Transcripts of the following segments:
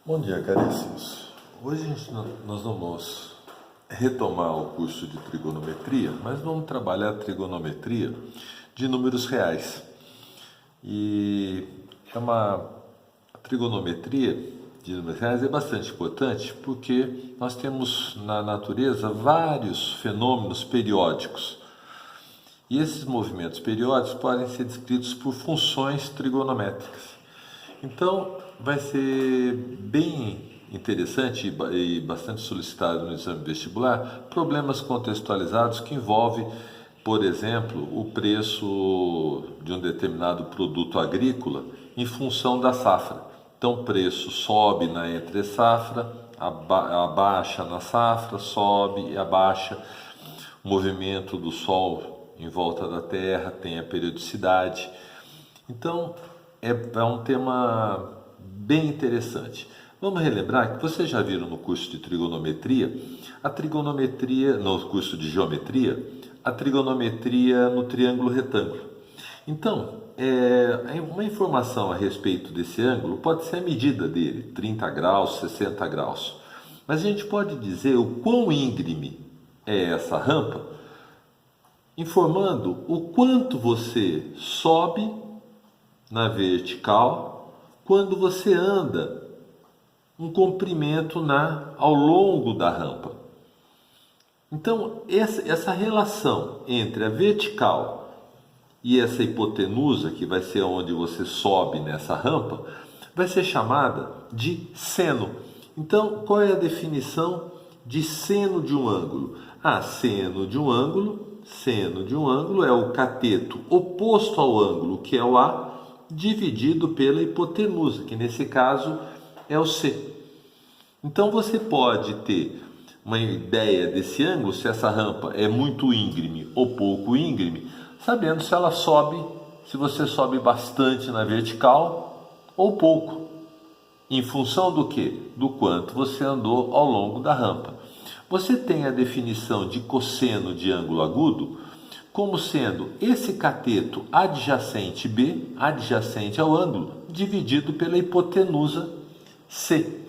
Bom dia, caríssimos. Hoje nós vamos retomar o curso de trigonometria, mas vamos trabalhar a trigonometria de números reais. E a trigonometria de números reais é bastante importante porque nós temos na natureza vários fenômenos periódicos. E esses movimentos periódicos podem ser descritos por funções trigonométricas. Então, vai ser bem interessante e bastante solicitado no exame vestibular problemas contextualizados que envolvem, por exemplo, o preço de um determinado produto agrícola em função da safra. Então, o preço sobe na entre safra, abaixa na safra, sobe e abaixa. O movimento do Sol em volta da Terra tem a periodicidade. Então, é um tema bem interessante. Vamos relembrar que vocês já viram no curso de trigonometria, no curso de geometria, a trigonometria no triângulo retângulo. Então, uma informação a respeito desse ângulo pode ser a medida dele, 30 graus, 60 graus. Mas a gente pode dizer o quão íngreme é essa rampa, informando o quanto você sobe na vertical quando você anda um comprimento ao longo da rampa. Então, essa relação entre a vertical e essa hipotenusa, que vai ser onde você sobe nessa rampa, vai ser chamada de seno. Então, qual é a definição de seno de um ângulo? Seno de um ângulo é o cateto oposto ao ângulo, que é o A, dividido pela hipotenusa, que nesse caso é o C. Então você pode ter uma ideia desse ângulo, se essa rampa é muito íngreme ou pouco íngreme, sabendo se você sobe bastante na vertical ou pouco, em função do quê? Do quanto você andou ao longo da rampa. Você tem a definição de cosseno de ângulo agudo como sendo esse cateto adjacente B, adjacente ao ângulo, dividido pela hipotenusa C.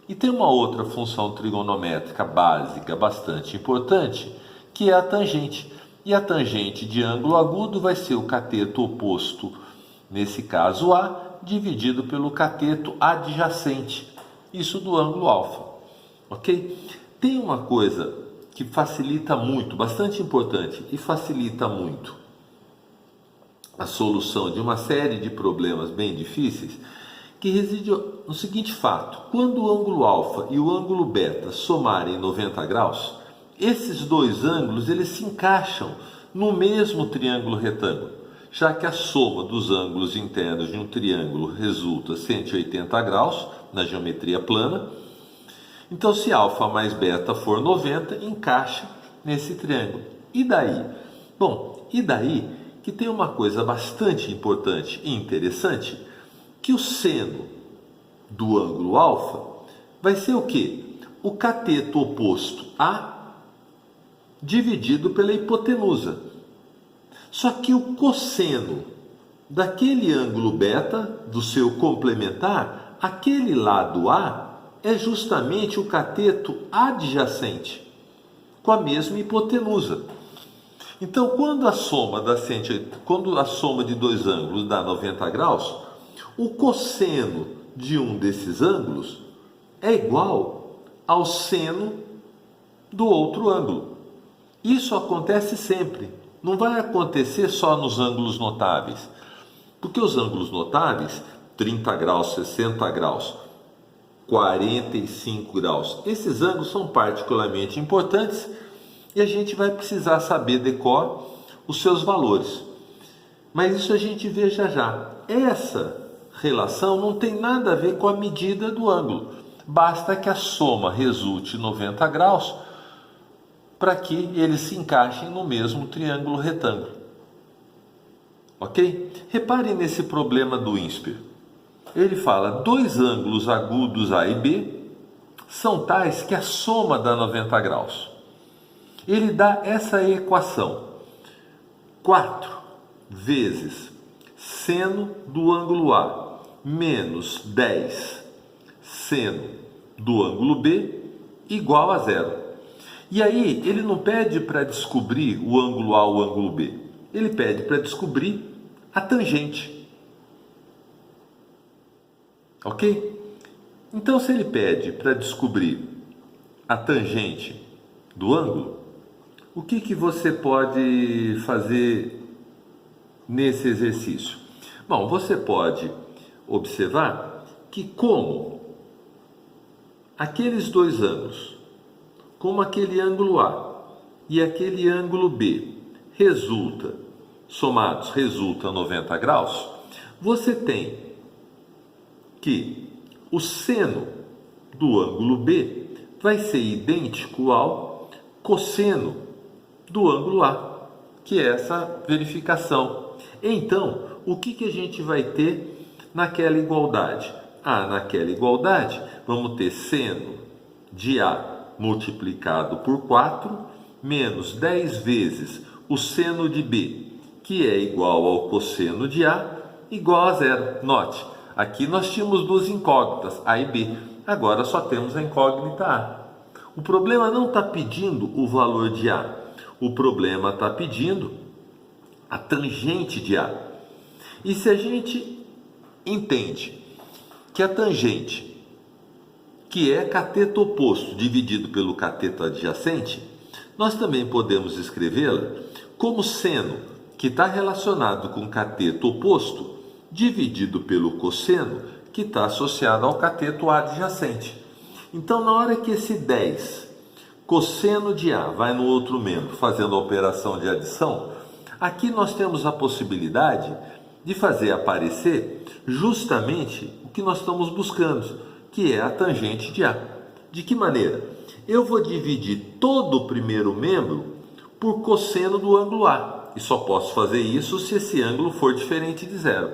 E tem uma outra função trigonométrica básica bastante importante, que é a tangente. E a tangente de ângulo agudo vai ser o cateto oposto, nesse caso A, dividido pelo cateto adjacente, isso do ângulo alfa. Ok? Tem uma coisa que facilita muito, bastante importante, e facilita muito a solução de uma série de problemas bem difíceis, que reside no seguinte fato: quando o ângulo alfa e o ângulo beta somarem 90 graus, esses dois ângulos eles se encaixam no mesmo triângulo retângulo, já que a soma dos ângulos internos de um triângulo resulta 180 graus na geometria plana. Então, se alfa mais beta for 90, encaixa nesse triângulo. E daí? Bom, e daí que tem uma coisa bastante importante e interessante, que o seno do ângulo alfa vai ser o quê? O cateto oposto A dividido pela hipotenusa. Só que o cosseno daquele ângulo beta, do seu complementar, aquele lado A, é justamente o cateto adjacente, com a mesma hipotenusa. Então, quando a soma de dois ângulos dá 90 graus, o cosseno de um desses ângulos é igual ao seno do outro ângulo. Isso acontece sempre. Não vai acontecer só nos ângulos notáveis, porque os ângulos notáveis, 30 graus, 60 graus, 45 graus. Esses ângulos são particularmente importantes e a gente vai precisar saber decor os seus valores. Mas isso a gente vê já já. Essa relação não tem nada a ver com a medida do ângulo. Basta que a soma resulte 90 graus para que eles se encaixem no mesmo triângulo retângulo. Ok? Reparem nesse problema do INSPER. Ele fala: dois ângulos agudos A e B são tais que a soma dá 90 graus. Ele dá essa equação: 4 vezes seno do ângulo A menos 10 seno do ângulo B igual a zero. E aí ele não pede para descobrir o ângulo A ou o ângulo B, ele pede para descobrir a tangente. Ok? Então, se ele pede para descobrir a tangente do ângulo, o que você pode fazer nesse exercício? Bom, você pode observar que como aqueles dois ângulos, como aquele ângulo A e aquele ângulo B somados resultam 90 graus, você tem que o seno do ângulo B vai ser idêntico ao cosseno do ângulo A, que é essa verificação. Então, o que a gente vai ter naquela igualdade? Naquela igualdade, vamos ter seno de A multiplicado por 4, menos 10 vezes o seno de B, que é igual ao cosseno de A, igual a zero. Note, aqui nós tínhamos duas incógnitas, A e B. Agora só temos a incógnita A. O problema não está pedindo o valor de A. O problema está pedindo a tangente de A. E se a gente entende que a tangente, que é cateto oposto dividido pelo cateto adjacente, nós também podemos escrevê-la como seno, que está relacionado com cateto oposto, dividido pelo cosseno, que está associado ao cateto adjacente. Então, na hora que esse 10 cosseno de A vai no outro membro, fazendo a operação de adição, aqui nós temos a possibilidade de fazer aparecer justamente o que nós estamos buscando, que é a tangente de A. De que maneira? Eu vou dividir todo o primeiro membro por cosseno do ângulo A, e só posso fazer isso se esse ângulo for diferente de zero.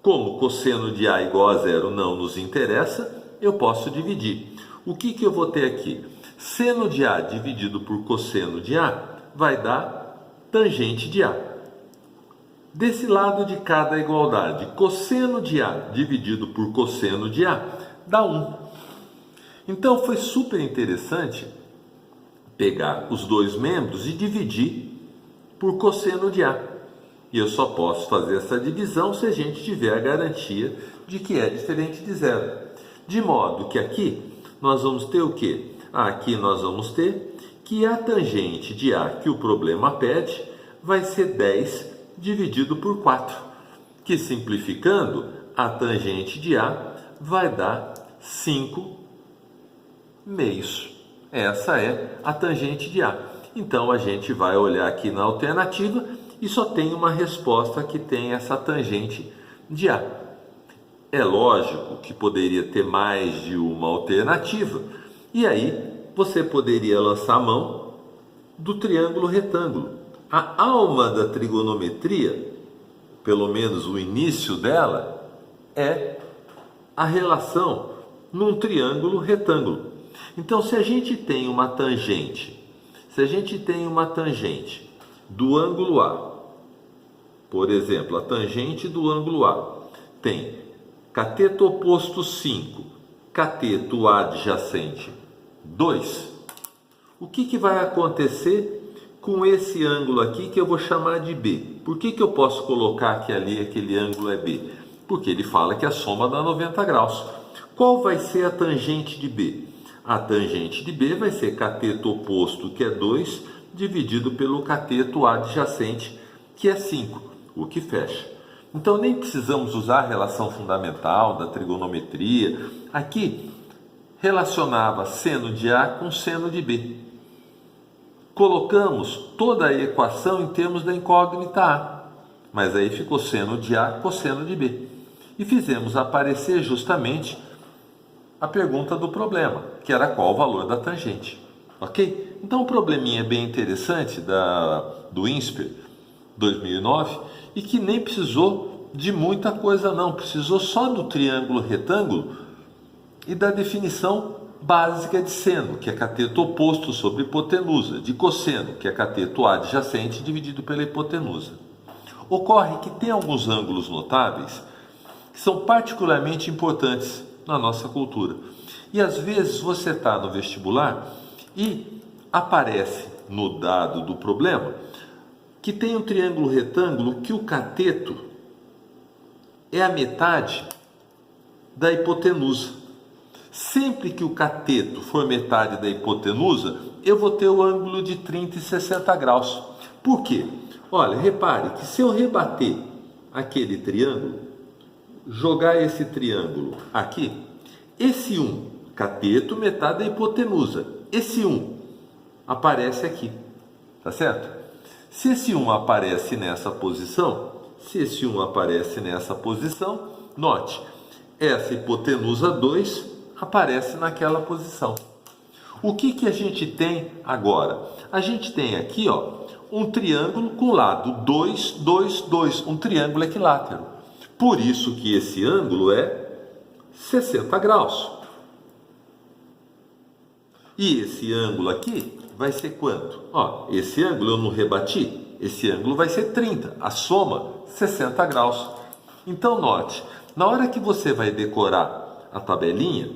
Como cosseno de A igual a zero não nos interessa, eu posso dividir. O que eu vou ter aqui? Seno de A dividido por cosseno de A vai dar tangente de A. Desse lado de cada igualdade, cosseno de A dividido por cosseno de A dá 1. Então foi super interessante pegar os dois membros e dividir por cosseno de A. E eu só posso fazer essa divisão se a gente tiver a garantia de que é diferente de zero. De modo que aqui nós vamos ter o quê? Aqui nós vamos ter que a tangente de A que o problema pede vai ser 10 dividido por 4, que simplificando, a tangente de A vai dar 5 meios. Essa é a tangente de A. Então a gente vai olhar aqui na alternativa e só tem uma resposta que tem essa tangente de A. É lógico que poderia ter mais de uma alternativa, e aí você poderia lançar a mão do triângulo retângulo. A alma da trigonometria, pelo menos o início dela, é a relação num triângulo retângulo. Então, se a gente tem uma tangente, do ângulo A, por exemplo, a tangente do ângulo A tem cateto oposto 5, cateto adjacente 2, o que vai acontecer com esse ângulo aqui que eu vou chamar de B? Por que eu posso colocar que ali aquele ângulo é B? Porque ele fala que a soma dá 90 graus. Qual vai ser a tangente de B? A tangente de B vai ser cateto oposto, que é 2, dividido pelo cateto adjacente, que é 5, o que fecha. Então nem precisamos usar a relação fundamental da trigonometria. Aqui relacionava seno de A com seno de B. Colocamos toda a equação em termos da incógnita A, mas aí ficou seno de A cosseno de B. E fizemos aparecer justamente a pergunta do problema, que era qual o valor da tangente. Ok? Então, um probleminha bem interessante do INSPER 2009 e que nem precisou de muita coisa não, precisou só do triângulo retângulo e da definição básica de seno, que é cateto oposto sobre hipotenusa, de cosseno, que é cateto adjacente dividido pela hipotenusa. Ocorre que tem alguns ângulos notáveis que são particularmente importantes na nossa cultura. E às vezes você está no vestibular e aparece no dado do problema que tem um triângulo retângulo que o cateto é a metade da hipotenusa. Sempre que o cateto for metade da hipotenusa, eu vou ter o ângulo de 30 e 60 graus. Por quê? Olha, repare que se eu rebater aquele triângulo, jogar esse triângulo aqui, esse 1, cateto, metade da hipotenusa, esse 1 aparece aqui, tá certo? Se esse 1 aparece nessa posição, note, essa hipotenusa 2 aparece naquela posição. O que a gente tem agora? A gente tem aqui, ó, um triângulo com lado 2, 2, 2, um triângulo equilátero. Por isso que esse ângulo é 60 graus. E esse ângulo aqui vai ser quanto? Ó, esse ângulo eu não rebati, esse ângulo vai ser 30, a soma 60 graus. Então note, na hora que você vai decorar a tabelinha,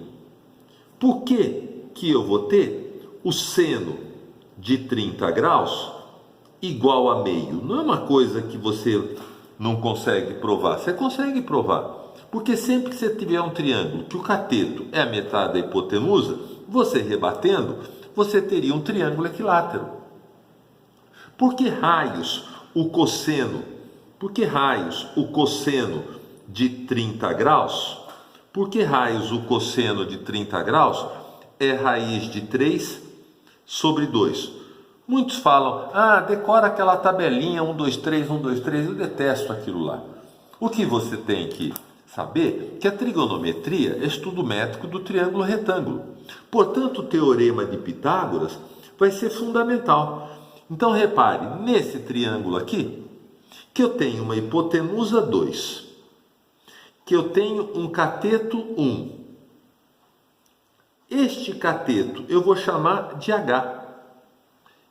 por que eu vou ter o seno de 30 graus igual a meio? Não é uma coisa que você não consegue provar. Você consegue provar. Porque sempre que você tiver um triângulo que o cateto é a metade da hipotenusa, você rebatendo, você teria um triângulo equilátero. Por que raios o cosseno de 30 graus? Por que raios o cosseno de 30 graus é raiz de 3 sobre 2? Muitos falam, decora aquela tabelinha 1, 2, 3, 1, 2, 3, eu detesto aquilo lá. O que você tem que saber é que a trigonometria é estudo métrico do triângulo retângulo. Portanto, o teorema de Pitágoras vai ser fundamental. Então, repare, nesse triângulo aqui, que eu tenho uma hipotenusa 2, que eu tenho um cateto 1. Este cateto eu vou chamar de H.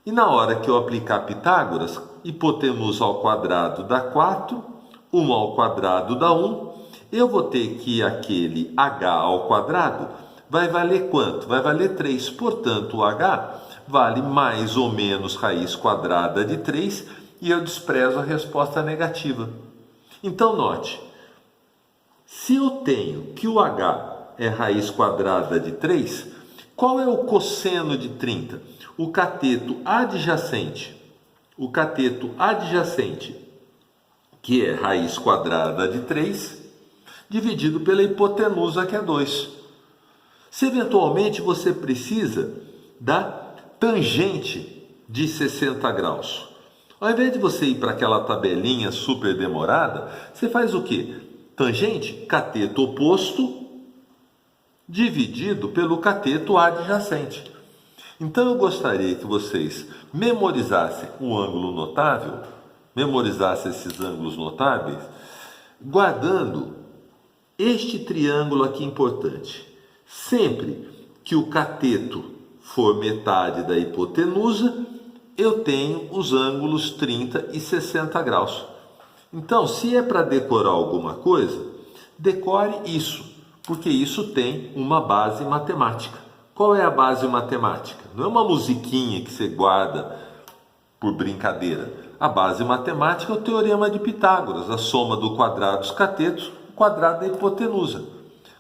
E na hora que eu aplicar Pitágoras, hipotenusa ao quadrado dá 4, 1 ao quadrado dá 1, eu vou ter que aquele H ao quadrado vai valer quanto? Vai valer 3. Portanto, o H vale mais ou menos raiz quadrada de 3 e eu desprezo a resposta negativa. Então, note, se eu tenho que o H é raiz quadrada de 3, qual é o cosseno de 30? O cateto adjacente, que é raiz quadrada de 3, dividido pela hipotenusa, que é 2. Se eventualmente você precisa da tangente de 60 graus, ao invés de você ir para aquela tabelinha super demorada, você faz o quê? Tangente, cateto oposto, dividido pelo cateto adjacente. Então eu gostaria que vocês memorizassem o ângulo notável, memorizassem esses ângulos notáveis, guardando este triângulo aqui importante. Sempre que o cateto for metade da hipotenusa, eu tenho os ângulos 30 e 60 graus. Então, se é para decorar alguma coisa, decore isso, porque isso tem uma base matemática. Qual é a base matemática? Não é uma musiquinha que você guarda por brincadeira. A base matemática é o teorema de Pitágoras, a soma do quadrado dos catetos, o quadrado da hipotenusa.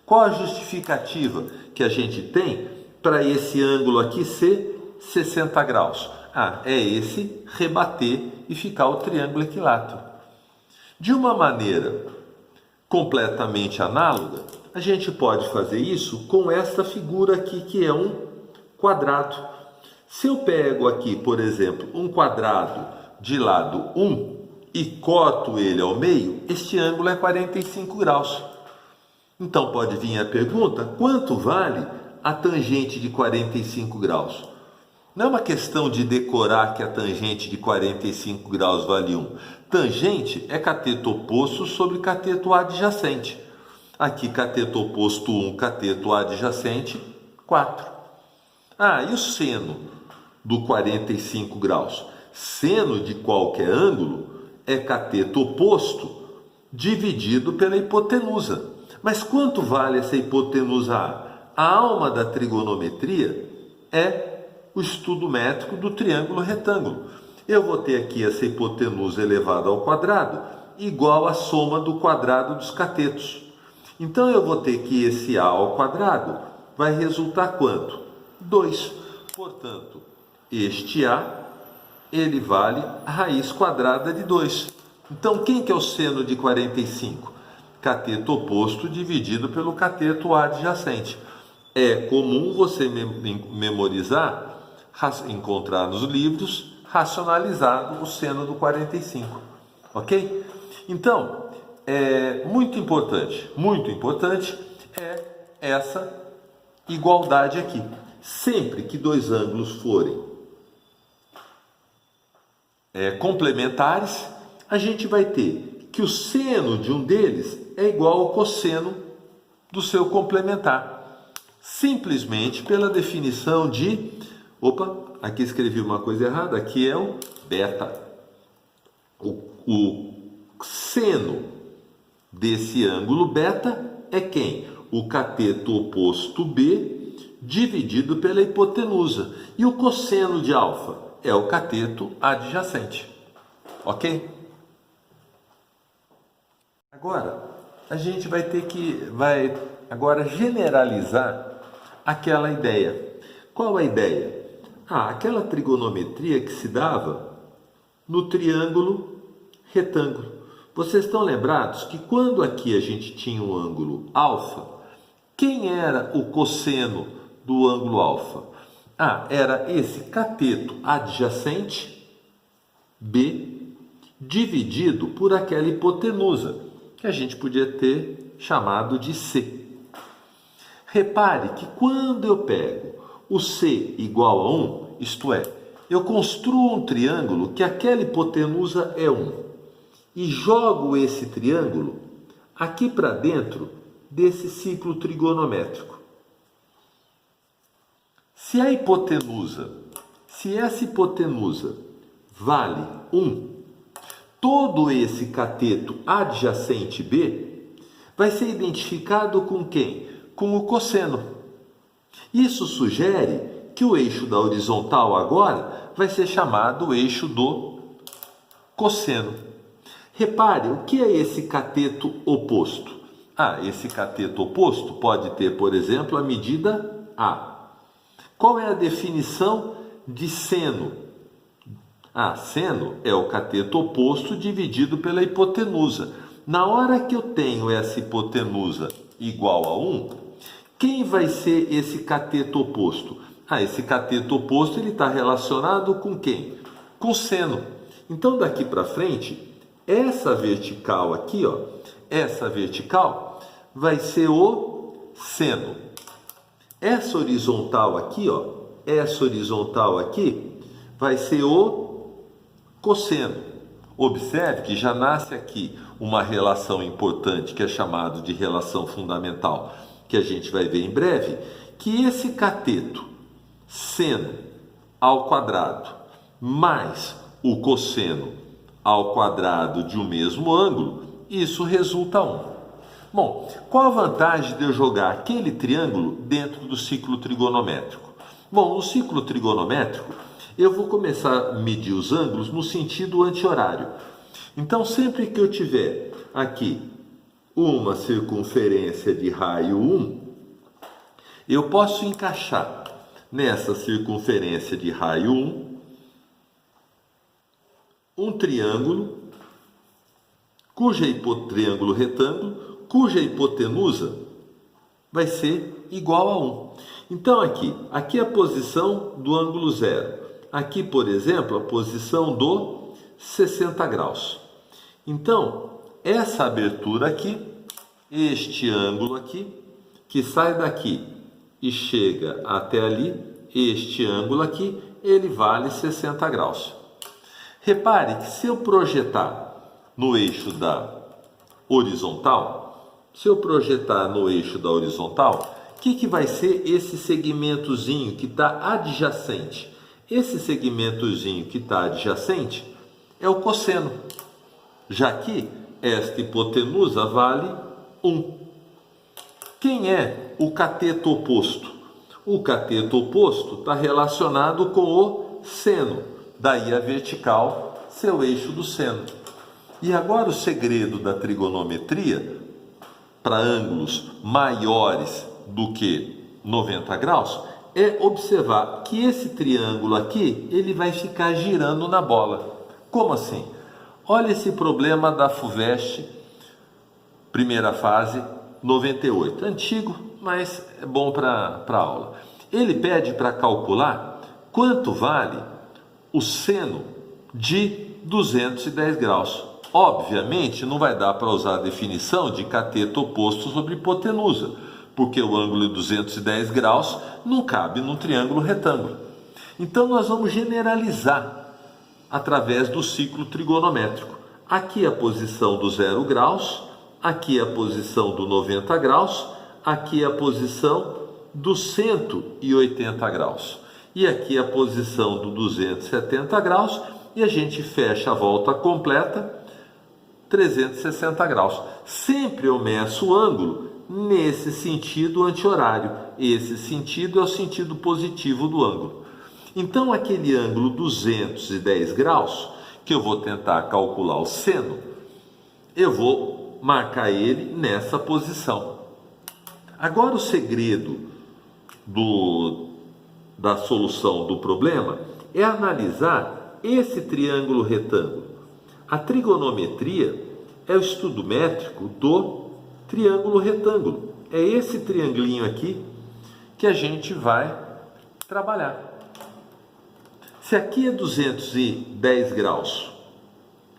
Qual a justificativa que a gente tem para esse ângulo aqui ser 60 graus? É esse rebater e ficar o triângulo equilátero. De uma maneira completamente análoga, a gente pode fazer isso com esta figura aqui, que é um quadrado. Se eu pego aqui, por exemplo, um quadrado de lado 1 e corto ele ao meio, este ângulo é 45 graus. Então pode vir a pergunta, quanto vale a tangente de 45 graus? Não é uma questão de decorar que a tangente de 45 graus vale 1. Tangente é cateto oposto sobre cateto adjacente. Aqui, cateto oposto 1, cateto adjacente 4. E o seno do 45 graus? Seno de qualquer ângulo é cateto oposto dividido pela hipotenusa. Mas quanto vale essa hipotenusa A? A alma da trigonometria é o estudo métrico do triângulo retângulo. Eu vou ter aqui essa hipotenusa elevada ao quadrado igual à soma do quadrado dos catetos. Então eu vou ter que esse A ao quadrado vai resultar quanto? 2. Portanto, este A, ele vale a raiz quadrada de 2. Então, quem que é o seno de 45? Cateto oposto dividido pelo cateto adjacente. É comum você memorizar, encontrar nos livros, racionalizado o seno do 45. Ok? Então, muito importante é essa igualdade aqui. Sempre que dois ângulos forem complementares, a gente vai ter que o seno de um deles é igual ao cosseno do seu complementar. Simplesmente pela definição de... Opa, aqui escrevi uma coisa errada, aqui é o beta. O seno desse ângulo beta é quem? O cateto oposto B dividido pela hipotenusa. E o cosseno de alfa é o cateto adjacente. Ok? Agora, a gente vai ter que agora generalizar aquela ideia. Qual a ideia? Aquela trigonometria que se dava no triângulo retângulo. Vocês estão lembrados que quando aqui a gente tinha um ângulo alfa, quem era o cosseno do ângulo alfa? Era esse cateto adjacente B dividido por aquela hipotenusa, que a gente podia ter chamado de C. Repare que quando eu pego o C igual a 1, isto é, eu construo um triângulo que aquela hipotenusa é 1 e jogo esse triângulo aqui para dentro desse ciclo trigonométrico. Se essa hipotenusa vale 1, todo esse cateto adjacente B vai ser identificado com quem? Com o cosseno. Isso sugere que o eixo da horizontal agora vai ser chamado o eixo do cosseno. Repare, o que é esse cateto oposto? Esse cateto oposto pode ter, por exemplo, a medida A. Qual é a definição de seno? Seno é o cateto oposto dividido pela hipotenusa. Na hora que eu tenho essa hipotenusa igual a 1, quem vai ser esse cateto oposto? Esse cateto oposto está relacionado com quem? Com seno. Então, daqui para frente, essa vertical aqui, essa vertical vai ser o seno. Essa horizontal aqui, vai ser o cosseno. Observe que já nasce aqui uma relação importante que é chamada de relação fundamental, que a gente vai ver em breve, que esse cateto seno ao quadrado mais o cosseno ao quadrado de um mesmo ângulo, isso resulta 1. Bom, qual a vantagem de eu jogar aquele triângulo dentro do ciclo trigonométrico? Bom, no ciclo trigonométrico, eu vou começar a medir os ângulos no sentido anti-horário. Então, sempre que eu tiver aqui uma circunferência de raio 1, eu posso encaixar nessa circunferência de raio 1 um triângulo triângulo retângulo, cuja hipotenusa vai ser igual a 1. Então, aqui é a posição do ângulo zero. Aqui, por exemplo, a posição do 60 graus. Então, essa abertura aqui, este ângulo aqui, que sai daqui e chega até ali, este ângulo aqui, ele vale 60 graus. Repare que se eu projetar no eixo da horizontal, o que vai ser esse segmentozinho que está adjacente? Esse segmentozinho que está adjacente é o cosseno, já que esta hipotenusa vale 1. Quem é o cateto oposto? O cateto oposto está relacionado com o seno, daí a vertical ser o eixo do seno. E agora o segredo da trigonometria, para ângulos maiores do que 90 graus, é observar que esse triângulo aqui, ele vai ficar girando na bola. Como assim? Olha esse problema da FUVEST, primeira fase, 98. Antigo, mas é bom para a aula. Ele pede para calcular quanto vale o seno de 210 graus. Obviamente, não vai dar para usar a definição de cateto oposto sobre hipotenusa, porque o ângulo de 210 graus não cabe num triângulo retângulo. Então, nós vamos generalizar através do ciclo trigonométrico. Aqui a posição do 0 graus, aqui a posição do 90 graus, aqui a posição do 180 graus. E aqui a posição do 270 graus, e a gente fecha a volta completa, 360 graus. Sempre eu meço o ângulo nesse sentido anti-horário. Esse sentido é o sentido positivo do ângulo. Então, aquele ângulo 210 graus, que eu vou tentar calcular o seno, eu vou marcar ele nessa posição. Agora, o segredo da solução do problema é analisar esse triângulo retângulo. A trigonometria é o estudo métrico do triângulo retângulo. É esse triangulinho aqui que a gente vai trabalhar. Se aqui é 210 graus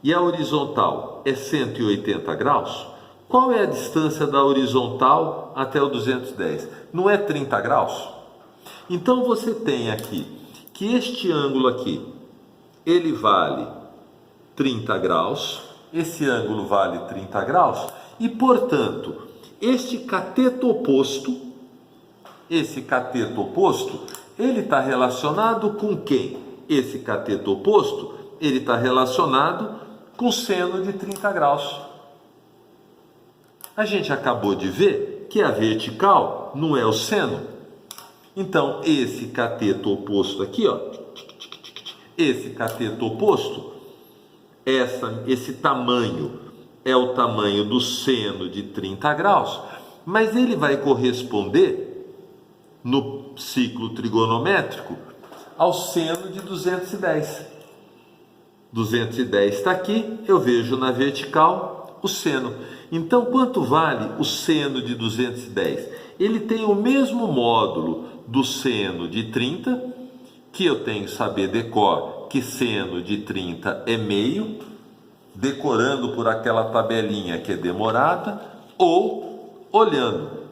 e a horizontal é 180 graus, qual é a distância da horizontal até o 210? Não é 30 graus? Então você tem aqui que este ângulo aqui, ele vale 30 graus, esse ângulo vale 30 graus, e portanto, este cateto oposto, ele está relacionado com quem? Esse cateto oposto, ele está relacionado com seno de 30 graus. A gente acabou de ver que a vertical não é o seno. Então, esse cateto oposto aqui, ó, esse cateto oposto, esse tamanho é o tamanho do seno de 30 graus, mas ele vai corresponder, no ciclo trigonométrico, ao seno de 210. 210 está aqui, eu vejo na vertical o seno. Então, quanto vale o seno de 210? Ele tem o mesmo módulo do seno de 30, que eu tenho que saber decor que seno de 30 é meio, decorando por aquela tabelinha que é demorada, ou olhando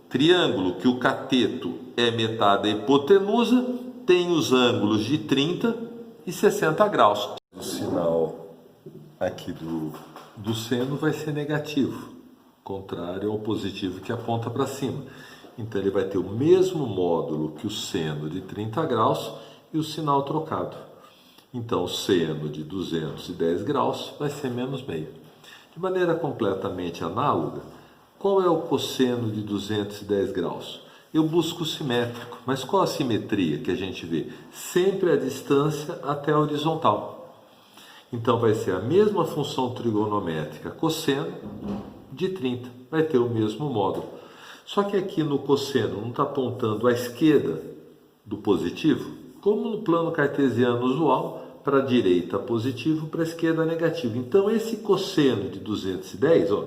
triângulo que o cateto é metade da hipotenusa, tem os ângulos de 30 e 60 graus. O sinal aqui do seno vai ser negativo, contrário ao positivo que aponta para cima. Então ele vai ter o mesmo módulo que o seno de 30 graus e o sinal trocado. Então o seno de 210 graus vai ser menos meio. De maneira completamente análoga, qual é o cosseno de 210 graus? Eu busco o simétrico, mas qual a simetria que a gente vê? Sempre a distância até a horizontal. Então vai ser a mesma função trigonométrica cosseno de 30, vai ter o mesmo módulo. Só que aqui no cosseno não está apontando à esquerda do positivo, como no plano cartesiano usual, para a direita positivo, para a esquerda negativo. Então esse cosseno de 210, ó,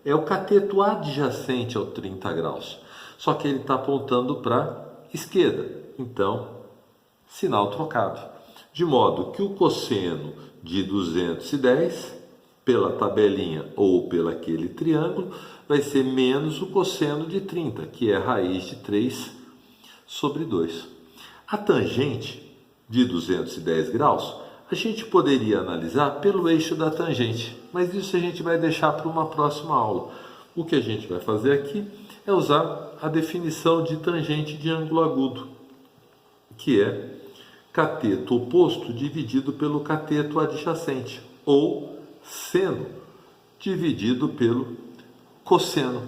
é o cateto adjacente ao 30 graus. Só que ele está apontando para a esquerda. Então, sinal trocado. De modo que o cosseno de 210, pela tabelinha ou pelo aquele triângulo, vai ser menos o cosseno de 30, que é a raiz de 3 sobre 2. A tangente de 210 graus, a gente poderia analisar pelo eixo da tangente, mas isso a gente vai deixar para uma próxima aula. O que a gente vai fazer aqui é usar a definição de tangente de ângulo agudo, que é cateto oposto dividido pelo cateto adjacente, ou seno dividido pelo cosseno.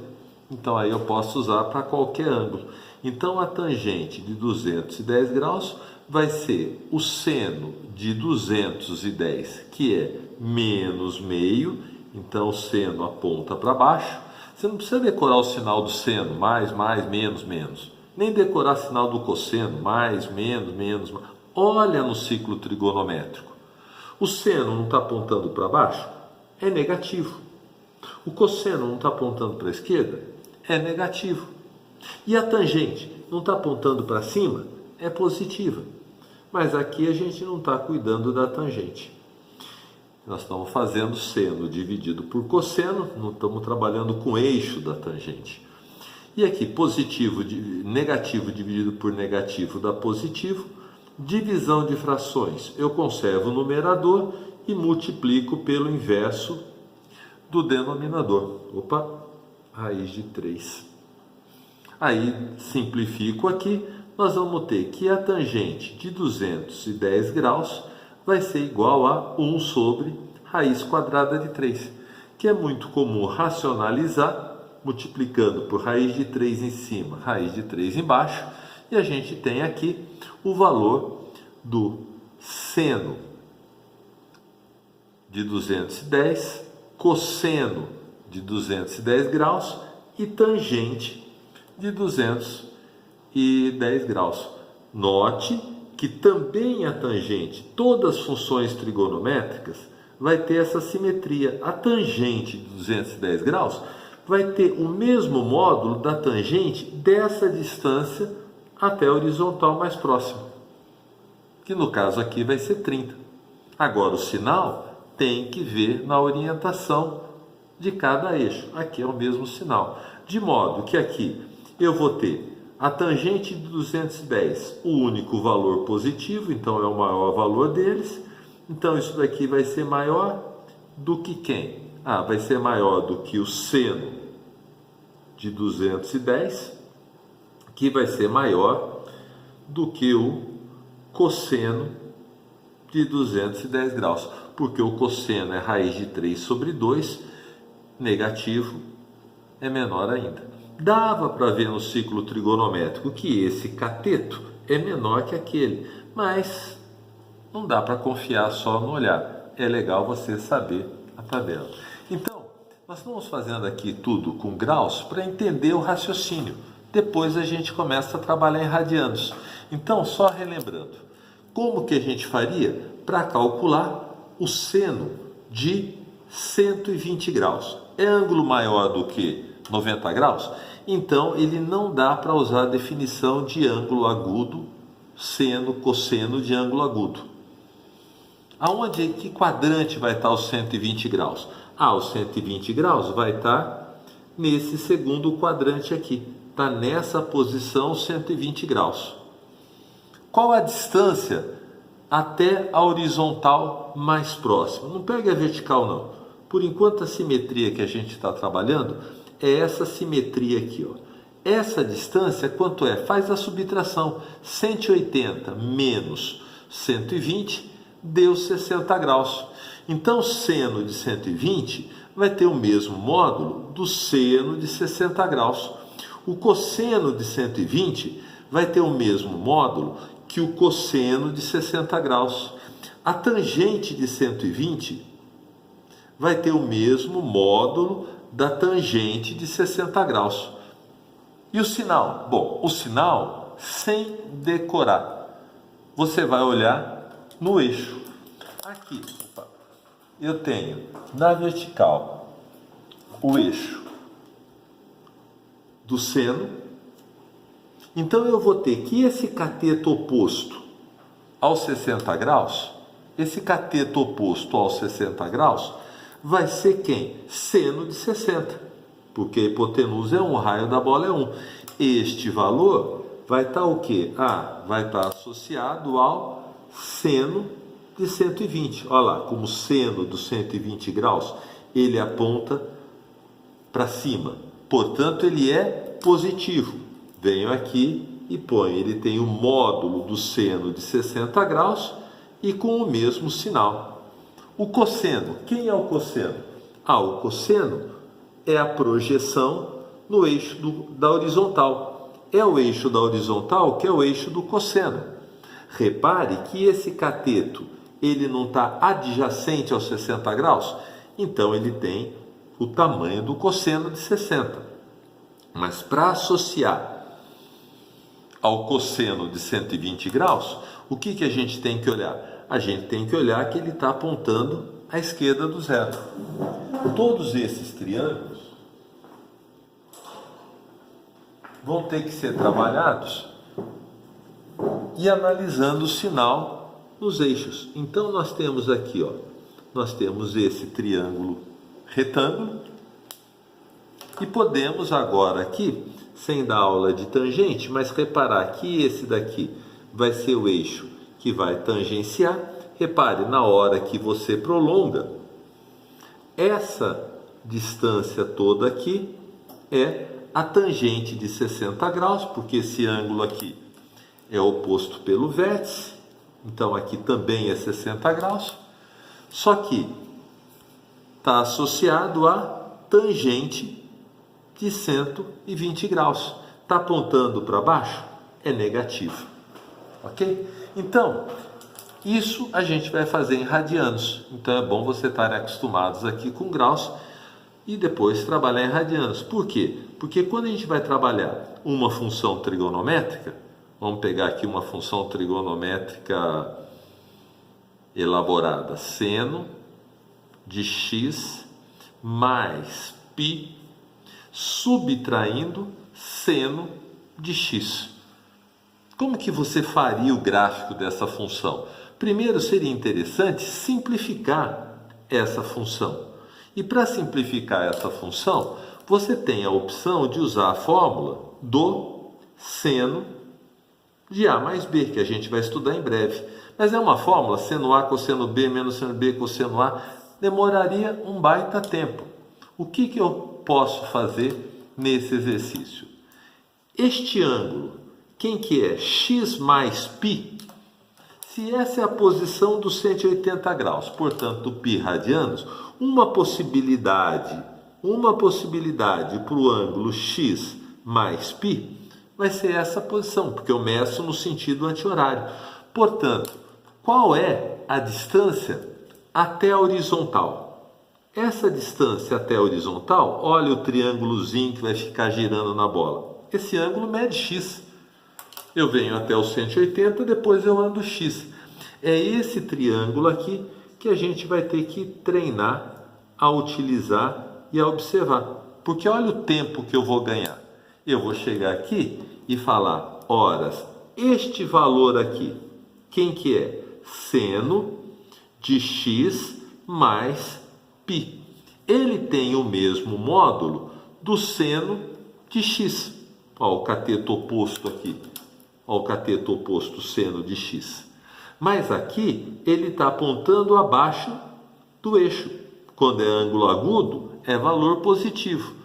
Então aí eu posso usar para qualquer ângulo. Então a tangente de 210 graus vai ser o seno de 210, que é menos meio. Então o seno aponta para baixo. Você não precisa decorar o sinal do seno, mais, menos, menos. Nem decorar o sinal do cosseno, mais, menos, menos. Olha no ciclo trigonométrico. O seno não está apontando para baixo? É negativo. O cosseno não está apontando para a esquerda? É negativo. E a tangente não está apontando para cima? É positiva. Mas aqui a gente não está cuidando da tangente. Nós estamos fazendo seno dividido por cosseno, não estamos trabalhando com o eixo da tangente. E aqui, negativo dividido por negativo dá positivo. Divisão de frações, eu conservo o numerador e multiplico pelo inverso do denominador. Opa, raiz de 3. Aí, simplifico aqui, nós vamos ter que a tangente de 210 graus vai ser igual a 1 sobre raiz quadrada de 3, que é muito comum racionalizar, multiplicando por raiz de 3 em cima, raiz de 3 embaixo, e a gente tem aqui o valor do seno de 210, cosseno de 210 graus e tangente de 210 graus. Note que também a tangente, todas as funções trigonométricas, vai ter essa simetria. A tangente de 210 graus vai ter o mesmo módulo da tangente dessa distância até a horizontal mais próxima, que no caso aqui vai ser 30. Agora o sinal tem que ver na orientação de cada eixo. Aqui é o mesmo sinal. De modo que aqui eu vou ter a tangente de 210, o único valor positivo, então é o maior valor deles. Então isso daqui vai ser maior do que quem? Vai ser maior do que o seno de 210, que vai ser maior do que o cosseno de 210 graus, porque o cosseno é raiz de 3 sobre 2, negativo é menor ainda. Dava para ver no ciclo trigonométrico que esse cateto é menor que aquele, mas não dá para confiar só no olhar. É legal você saber a tabela. Então, nós estamos fazendo aqui tudo com graus para entender o raciocínio. Depois a gente começa a trabalhar em radianos. Então, só relembrando, como que a gente faria para calcular o seno de 120 graus? É ângulo maior do que 90 graus? Então, ele não dá para usar a definição de ângulo agudo, seno, cosseno de ângulo agudo. Aonde, que quadrante vai estar os 120 graus? Os 120 graus vai estar nesse segundo quadrante aqui. Está nessa posição 120 graus. Qual a distância até a horizontal mais próxima? Não pegue a vertical não. Por enquanto a simetria que a gente está trabalhando é essa simetria aqui, ó. Essa distância quanto é? Faz a subtração. 180 menos 120 deu 60 graus. Então, seno de 120 vai ter o mesmo módulo do seno de 60 graus. O cosseno de 120 vai ter o mesmo módulo que o cosseno de 60 graus. A tangente de 120 vai ter o mesmo módulo da tangente de 60 graus. E o sinal? Bom, o sinal, sem decorar, você vai olhar no eixo. Aqui, eu tenho na vertical o eixo do seno. Então eu vou ter que esse cateto oposto aos 60 graus, esse cateto oposto aos 60 graus, vai ser quem? Seno de 60, porque a hipotenusa é 1, o raio da bola é 1. Este valor vai estar o quê? Vai estar associado ao seno de 120. Olha lá, como seno dos 120 graus, ele aponta para cima. Portanto, ele é positivo. Venho aqui e ponho. Ele tem o módulo do seno de 60 graus e com o mesmo sinal. O cosseno. Quem é o cosseno? O cosseno é a projeção no eixo da horizontal. É o eixo da horizontal que é o eixo do cosseno. Repare que esse cateto ele não está adjacente aos 60 graus, então ele tem o tamanho do cosseno de 60. Mas para associar ao cosseno de 120 graus, o que a gente tem que olhar? A gente tem que olhar que ele está apontando à esquerda do zero. Todos esses triângulos vão ter que ser trabalhados e analisando o sinal nos eixos. Então nós temos aqui, ó, nós temos esse triângulo retângulo e podemos agora aqui, sem dar aula de tangente, mas reparar que esse daqui vai ser o eixo que vai tangenciar. Repare, na hora que você prolonga, essa distância toda aqui é a tangente de 60 graus, porque esse ângulo aqui é oposto pelo vértice, então aqui também é 60 graus, só que está associado a tangente de 120 graus. Está apontando para baixo? É negativo. Ok? Então, isso a gente vai fazer em radianos. Então é bom você estar acostumados aqui com graus e depois trabalhar em radianos. Por quê? Porque quando a gente vai trabalhar uma função trigonométrica, vamos pegar aqui uma função trigonométrica elaborada, seno de x mais π subtraindo seno de x. Como que você faria o gráfico dessa função? Primeiro seria interessante simplificar essa função. E para simplificar essa função, você tem a opção de usar a fórmula do seno de A mais B, que a gente vai estudar em breve. Mas é uma fórmula, seno A cosseno B menos seno B cosseno A, demoraria um baita tempo. O que eu posso fazer nesse exercício? Este ângulo, quem que é? X mais π. Se essa é a posição dos 180 graus, portanto, π radianos, uma possibilidade para o ângulo x mais π vai ser essa posição, porque eu meço no sentido anti-horário. Portanto, qual é a distância até a horizontal? Essa distância até a horizontal, olha o triângulozinho que vai ficar girando na bola. Esse ângulo mede x. Eu venho até os 180, depois eu ando x. É esse triângulo aqui que a gente vai ter que treinar a utilizar e a observar. Porque olha o tempo que eu vou ganhar. Eu vou chegar aqui e falar, horas, este valor aqui, quem que é? Seno de x mais π. Ele tem o mesmo módulo do seno de x. Ó, o cateto oposto aqui. Ó, o cateto oposto, seno de x. Mas aqui ele está apontando abaixo do eixo. Quando é ângulo agudo, é valor positivo.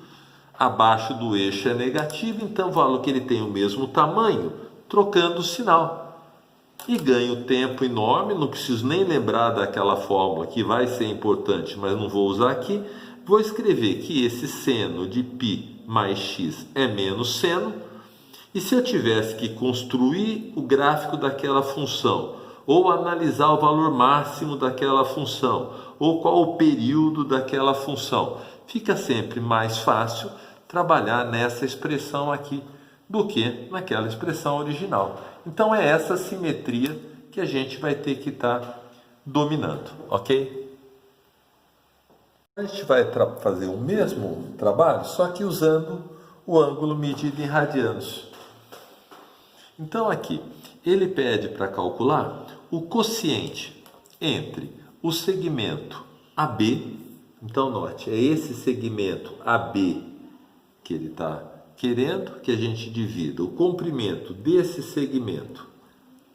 Abaixo do eixo é negativo, então o valor que ele tem o mesmo tamanho, trocando o sinal. E ganho tempo enorme, não preciso nem lembrar daquela fórmula que vai ser importante, mas não vou usar aqui. Vou escrever que esse seno de π mais x é menos seno. E se eu tivesse que construir o gráfico daquela função, ou analisar o valor máximo daquela função, ou qual o período daquela função, fica sempre mais fácil trabalhar nessa expressão aqui do que naquela expressão original. Então é essa simetria que a gente vai ter que estar dominando, ok? A gente vai fazer o mesmo trabalho, só que usando o ângulo medido em radianos. Então aqui, ele pede para calcular o quociente entre o segmento AB, então note, é esse segmento AB que ele está querendo que a gente divida o comprimento desse segmento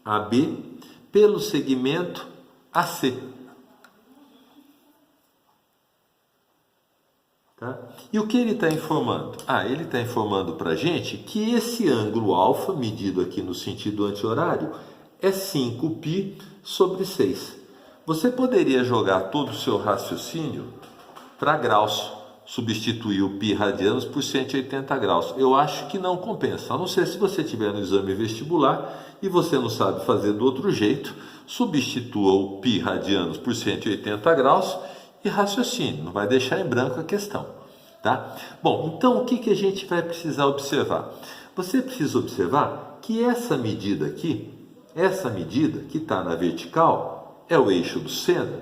AB pelo segmento AC. Tá? E o que ele está informando? Ele está informando para a gente que esse ângulo alfa, medido aqui no sentido anti-horário, é 5π sobre 6. Você poderia jogar todo o seu raciocínio para graus. substituir o π radianos por 180 graus. Eu acho que não compensa, a não ser se você tiver no exame vestibular e você não sabe fazer do outro jeito, substitua o π radianos por 180 graus e raciocine, não vai deixar em branco a questão, tá? Bom, então o que a gente vai precisar observar? Você precisa observar que essa medida aqui, essa medida que está na vertical, é o eixo do seno.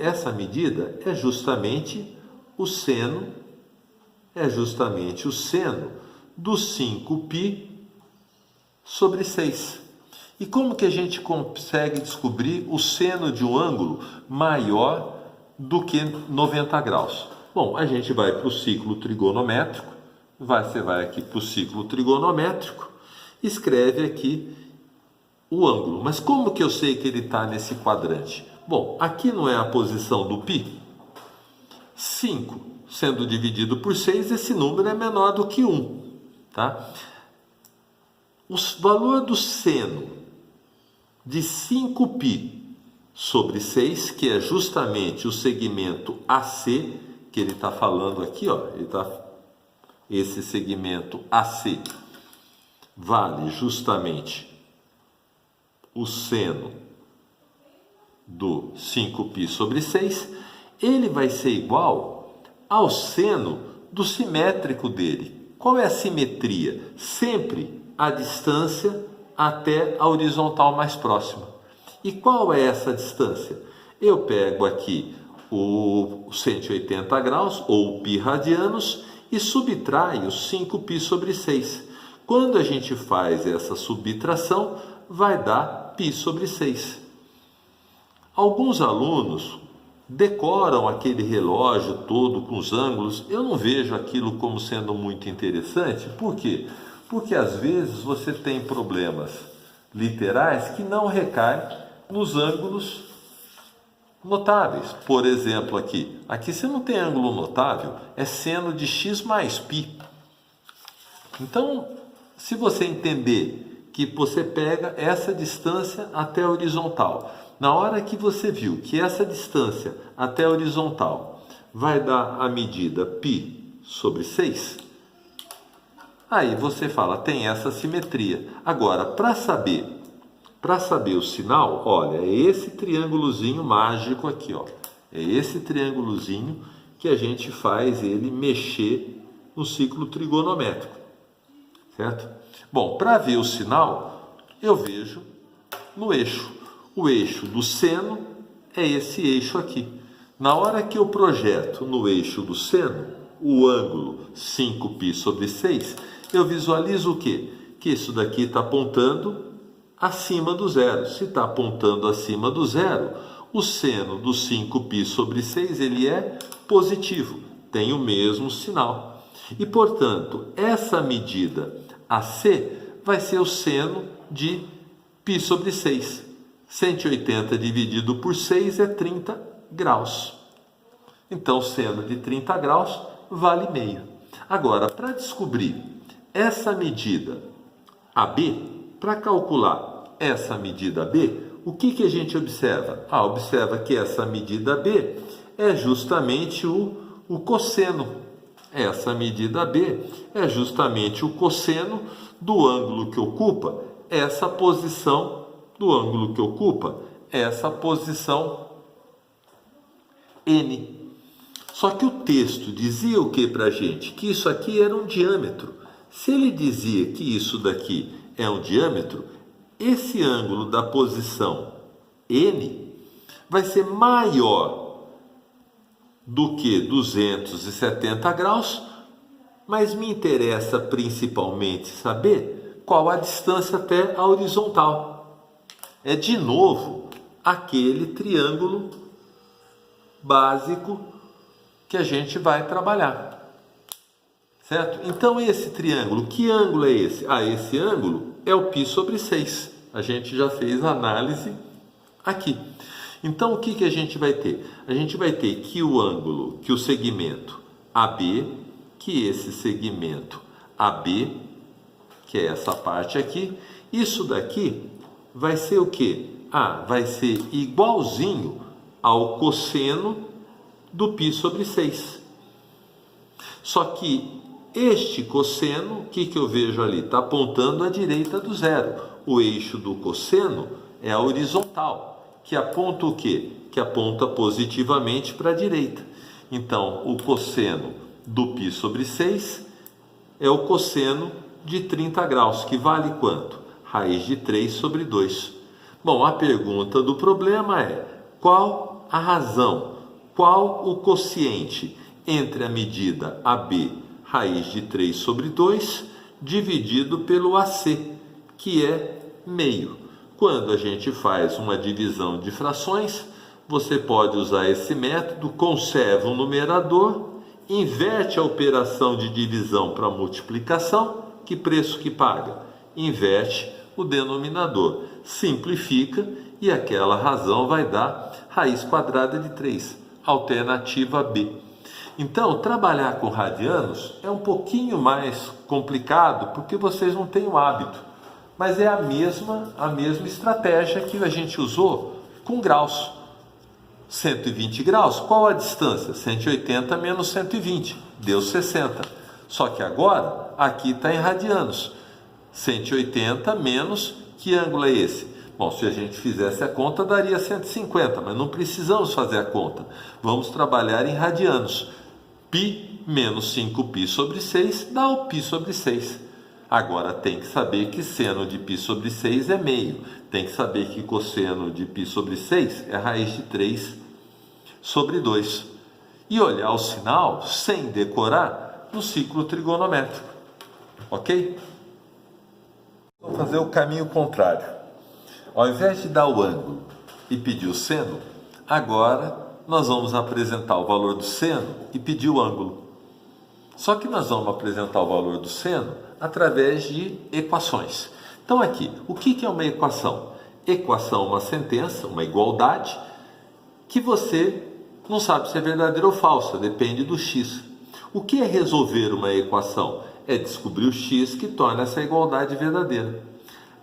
Essa medida é justamente o seno, do 5π sobre 6. E como que a gente consegue descobrir o seno de um ângulo maior do que 90 graus? Bom, a gente vai para o ciclo trigonométrico, você vai aqui para o ciclo trigonométrico, escreve aqui o ângulo. Mas como que eu sei que ele está nesse quadrante? Bom, aqui não é a posição do π? 5 sendo dividido por 6, esse número é menor do que 1, tá? O valor do seno de 5π sobre 6, que é justamente o segmento AC, que ele está falando aqui, ó, esse segmento AC vale justamente o seno do 5π sobre 6, ele vai ser igual ao seno do simétrico dele. Qual é a simetria? Sempre a distância até a horizontal mais próxima. E qual é essa distância? Eu pego aqui o 180 graus, ou o π radianos, e subtraio 5π sobre 6. Quando a gente faz essa subtração, vai dar π sobre 6. Alguns alunos decoram aquele relógio todo com os ângulos. Eu não vejo aquilo como sendo muito interessante. Por quê? Porque às vezes você tem problemas literais que não recaem nos ângulos notáveis. Por exemplo, aqui você não tem ângulo notável, é seno de x mais π. Então, se você entender que você pega essa distância até a horizontal, na hora que você viu que essa distância até a horizontal vai dar a medida π sobre 6, aí você fala, tem essa simetria. Agora, para saber o sinal, olha, é esse triângulozinho mágico aqui, ó. É esse triângulozinho que a gente faz ele mexer no ciclo trigonométrico, certo? Bom, para ver o sinal, eu vejo no eixo. O eixo do seno é esse eixo aqui. Na hora que eu projeto no eixo do seno o ângulo 5π sobre 6, eu visualizo o quê? Que isso daqui está apontando acima do zero. Se está apontando acima do zero, o seno do 5π sobre 6 ele é positivo, tem o mesmo sinal. E, portanto, essa medida AC vai ser o seno de π sobre 6. 180 dividido por 6 é 30 graus. Então, seno de 30 graus vale meio. Agora, para descobrir essa medida AB, para calcular essa medida B, o que a gente observa? Observa que essa medida B é justamente o cosseno. Essa medida B é justamente o cosseno do ângulo que ocupa essa posição, N. Só que o texto dizia o que para a gente? Que isso aqui era um diâmetro. Se ele dizia que isso daqui é um diâmetro, esse ângulo da posição N vai ser maior do que 270 graus, mas me interessa principalmente saber qual a distância até a horizontal. É de novo aquele triângulo básico que a gente vai trabalhar. Certo? Então, esse triângulo, que ângulo é esse? Esse ângulo é o π sobre 6. A gente já fez a análise aqui. Então, o que a gente vai ter? A gente vai ter que o segmento AB, que esse segmento AB, que é essa parte aqui, isso daqui vai ser o quê? Vai ser igualzinho ao cosseno do π sobre 6. Só que este cosseno, o que eu vejo ali? Está apontando à direita do zero. O eixo do cosseno é a horizontal, que aponta o quê? Que aponta positivamente para a direita. Então, o cosseno do π sobre 6 é o cosseno de 30 graus, que vale quanto? Raiz de 3 sobre 2. Bom, a pergunta do problema é: qual a razão, qual o quociente entre a medida AB, raiz de 3 sobre 2, dividido pelo AC, que é meio? Quando a gente faz uma divisão de frações, você pode usar esse método, conserva o numerador, inverte a operação de divisão para multiplicação, que preço que paga? Inverte o denominador, simplifica e aquela razão vai dar raiz quadrada de 3, alternativa B. Então, trabalhar com radianos é um pouquinho mais complicado porque vocês não têm o hábito, mas é a mesma estratégia que a gente usou com graus. 120 graus, qual a distância? 180 menos 120, deu 60. Só que agora, aqui está em radianos. 180 menos, que ângulo é esse? Bom, se a gente fizesse a conta, daria 150, mas não precisamos fazer a conta. Vamos trabalhar em radianos. Π menos 5π sobre 6 dá o π sobre 6. Agora tem que saber que seno de π sobre 6 é meio. Tem que saber que cosseno de π sobre 6 é raiz de 3 sobre 2. E olhar o sinal sem decorar no ciclo trigonométrico. Ok? Vamos fazer o caminho contrário. Ao invés de dar o ângulo e pedir o seno, agora nós vamos apresentar o valor do seno e pedir o ângulo. Só que nós vamos apresentar o valor do seno através de equações. Então aqui, o que é uma equação? Equação é uma sentença, uma igualdade, que você não sabe se é verdadeira ou falsa, depende do x. O que é resolver uma equação? É descobrir o x que torna essa igualdade verdadeira.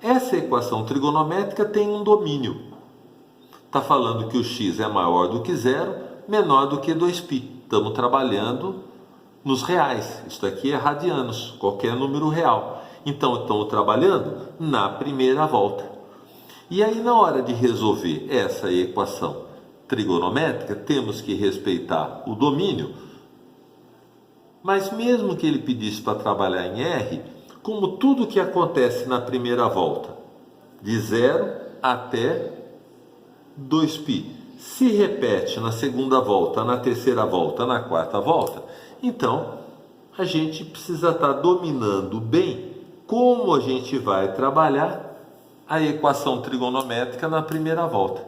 Essa equação trigonométrica tem um domínio. Está falando que o x é maior do que zero, menor do que 2π. Estamos trabalhando nos reais. Isso aqui é radianos, qualquer número real. Então, estamos trabalhando na primeira volta. E aí, na hora de resolver essa equação trigonométrica, temos que respeitar o domínio. Mas mesmo que ele pedisse para trabalhar em R, como tudo que acontece na primeira volta, de 0 até 2π, se repete na segunda volta, na terceira volta, na quarta volta, então a gente precisa estar dominando bem como a gente vai trabalhar a equação trigonométrica na primeira volta.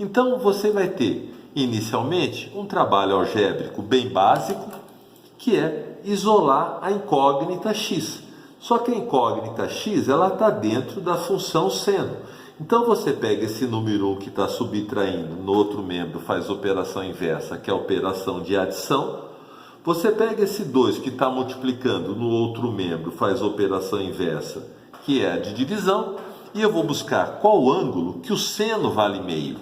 Então você vai ter inicialmente um trabalho algébrico bem básico, que é isolar a incógnita x. Só que a incógnita x ela está dentro da função seno. Então você pega esse número 1 que está subtraindo no outro membro, faz operação inversa, que é a operação de adição. Você pega esse 2 que está multiplicando no outro membro, faz operação inversa, que é a de divisão. E eu vou buscar qual ângulo que o seno vale meio.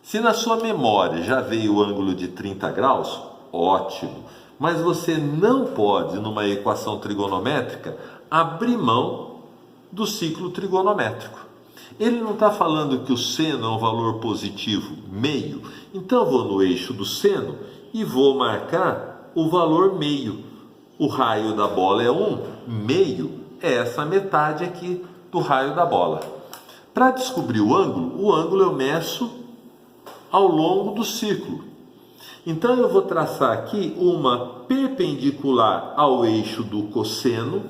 Se na sua memória já veio o ângulo de 30 graus, ótimo. Mas você não pode, numa equação trigonométrica, abrir mão do ciclo trigonométrico. Ele não está falando que o seno é um valor positivo, meio. Então eu vou no eixo do seno e vou marcar o valor meio. O raio da bola é 1, meio é essa metade aqui do raio da bola. Para descobrir o ângulo eu meço ao longo do círculo. Então eu vou traçar aqui uma perpendicular ao eixo do cosseno,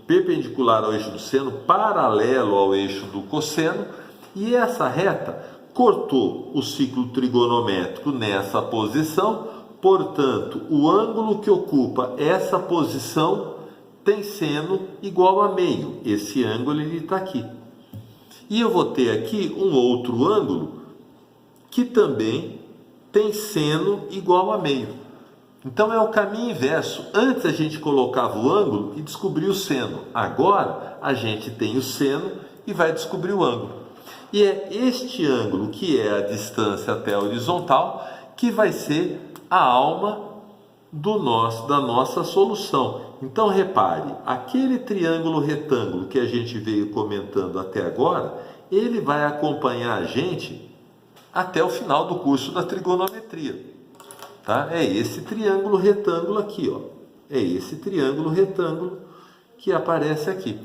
perpendicular ao eixo do seno, paralelo ao eixo do cosseno, e essa reta cortou o ciclo trigonométrico nessa posição, portanto, o ângulo que ocupa essa posição tem seno igual a meio. Esse ângulo está aqui. E eu vou ter aqui um outro ângulo que também tem seno igual a meio. Então é o caminho inverso. Antes a gente colocava o ângulo e descobria o seno. Agora a gente tem o seno e vai descobrir o ângulo. E é este ângulo, que é a distância até a horizontal, que vai ser a alma da nossa solução. Então repare, aquele triângulo retângulo que a gente veio comentando até agora, ele vai acompanhar a gente até o final do curso da trigonometria. Tá? É esse triângulo retângulo aqui, ó. É esse triângulo retângulo que aparece aqui.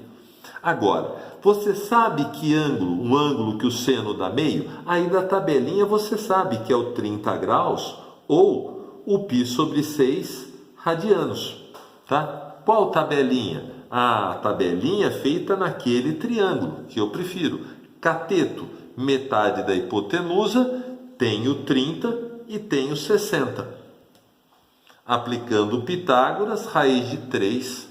Agora, você sabe que ângulo, um ângulo que o seno dá meio? Aí da tabelinha você sabe que é o 30 graus ou o π sobre 6 radianos. Tá? Qual tabelinha? A tabelinha feita naquele triângulo, que eu prefiro. Cateto, metade da hipotenusa, tem o 30 e tem o 60. Aplicando Pitágoras, raiz de 3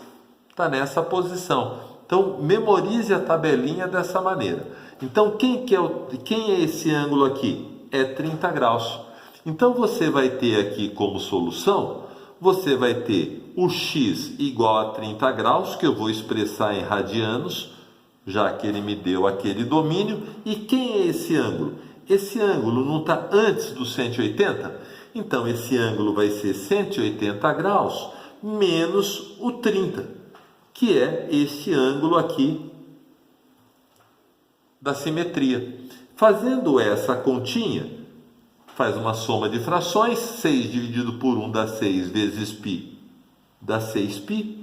está nessa posição. Então, memorize a tabelinha dessa maneira. Então, quem é esse ângulo aqui? É 30 graus. Então, você vai ter aqui como solução, você vai ter o x igual a 30 graus, que eu vou expressar em radianos, já que ele me deu aquele domínio. E quem é esse ângulo? Esse ângulo não está antes do 180? Então, esse ângulo vai ser 180 graus menos o 30, que é esse ângulo aqui da simetria. Fazendo essa continha, faz uma soma de frações, 6 dividido por 1 dá 6 vezes π, dá 6π,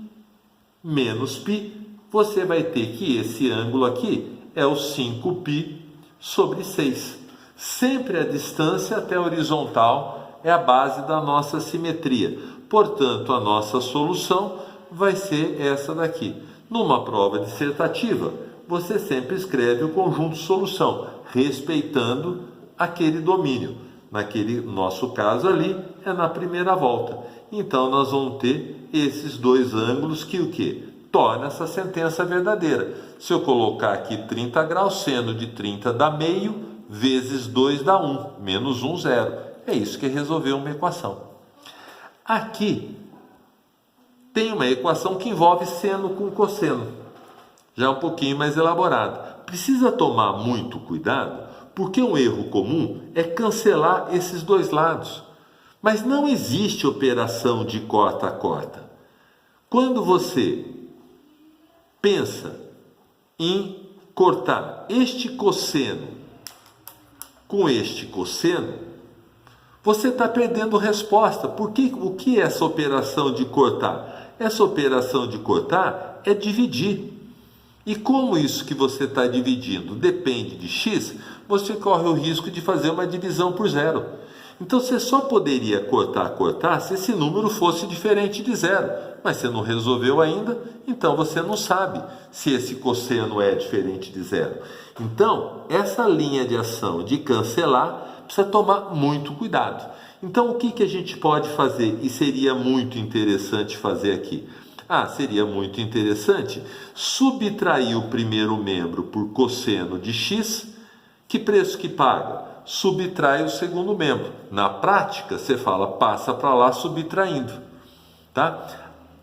menos π, você vai ter que esse ângulo aqui é o 5π sobre 6. Sempre a distância até a horizontal é a base da nossa simetria. Portanto, a nossa solução vai ser essa daqui. Numa prova dissertativa, você sempre escreve o conjunto solução, respeitando aquele domínio. Naquele nosso caso ali, é na primeira volta. Então, nós vamos ter esses dois ângulos que o quê? Torna essa sentença verdadeira. Se eu colocar aqui 30 graus, seno de 30 dá meio, vezes 2 dá 1, menos 1, 0. É isso que é resolver uma equação. Aqui tem uma equação que envolve seno com cosseno, já um pouquinho mais elaborada. Precisa tomar muito cuidado, porque um erro comum é cancelar esses dois lados. Mas não existe operação de corta a corta. Quando você pensa em cortar este cosseno com este cosseno, você está perdendo resposta. Porque o que é essa operação de cortar? Essa operação de cortar é dividir. E como isso que você está dividindo depende de x, você corre o risco de fazer uma divisão por zero. Então você só poderia cortar se esse número fosse diferente de zero. Mas você não resolveu ainda, então você não sabe se esse cosseno é diferente de zero. Então, essa linha de ação de cancelar precisa tomar muito cuidado. Então, o que a gente pode fazer e seria muito interessante fazer aqui? Seria muito interessante subtrair o primeiro membro por cosseno de x. Que preço que paga? Subtrai o segundo membro. Na prática, você fala, passa para lá subtraindo. Tá?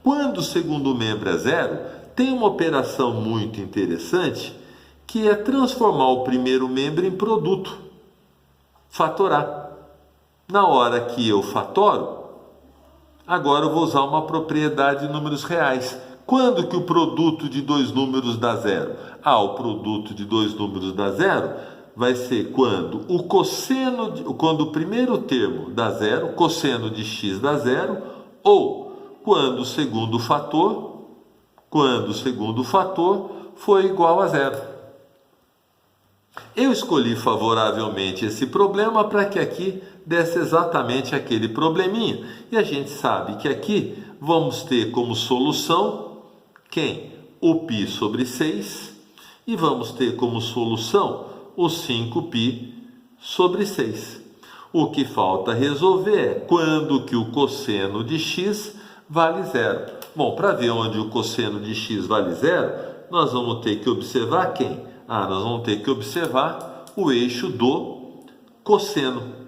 Quando o segundo membro é zero, tem uma operação muito interessante que é transformar o primeiro membro em produto. Fatorar. Na hora que eu fatoro, agora eu vou usar uma propriedade de números reais. Quando que o produto de dois números dá zero? O produto de dois números dá zero vai ser quando quando o primeiro termo dá zero, cosseno de x dá zero, ou quando o segundo fator for igual a zero. Eu escolhi favoravelmente esse problema para que aqui desse exatamente aquele probleminha. E a gente sabe que aqui vamos ter como solução quem? O π sobre 6. E vamos ter como solução o 5π sobre 6. O que falta resolver é quando que o cosseno de x vale zero. Bom, para ver onde o cosseno de x vale zero, nós vamos ter que observar quem? Nós vamos ter que observar o eixo do cosseno.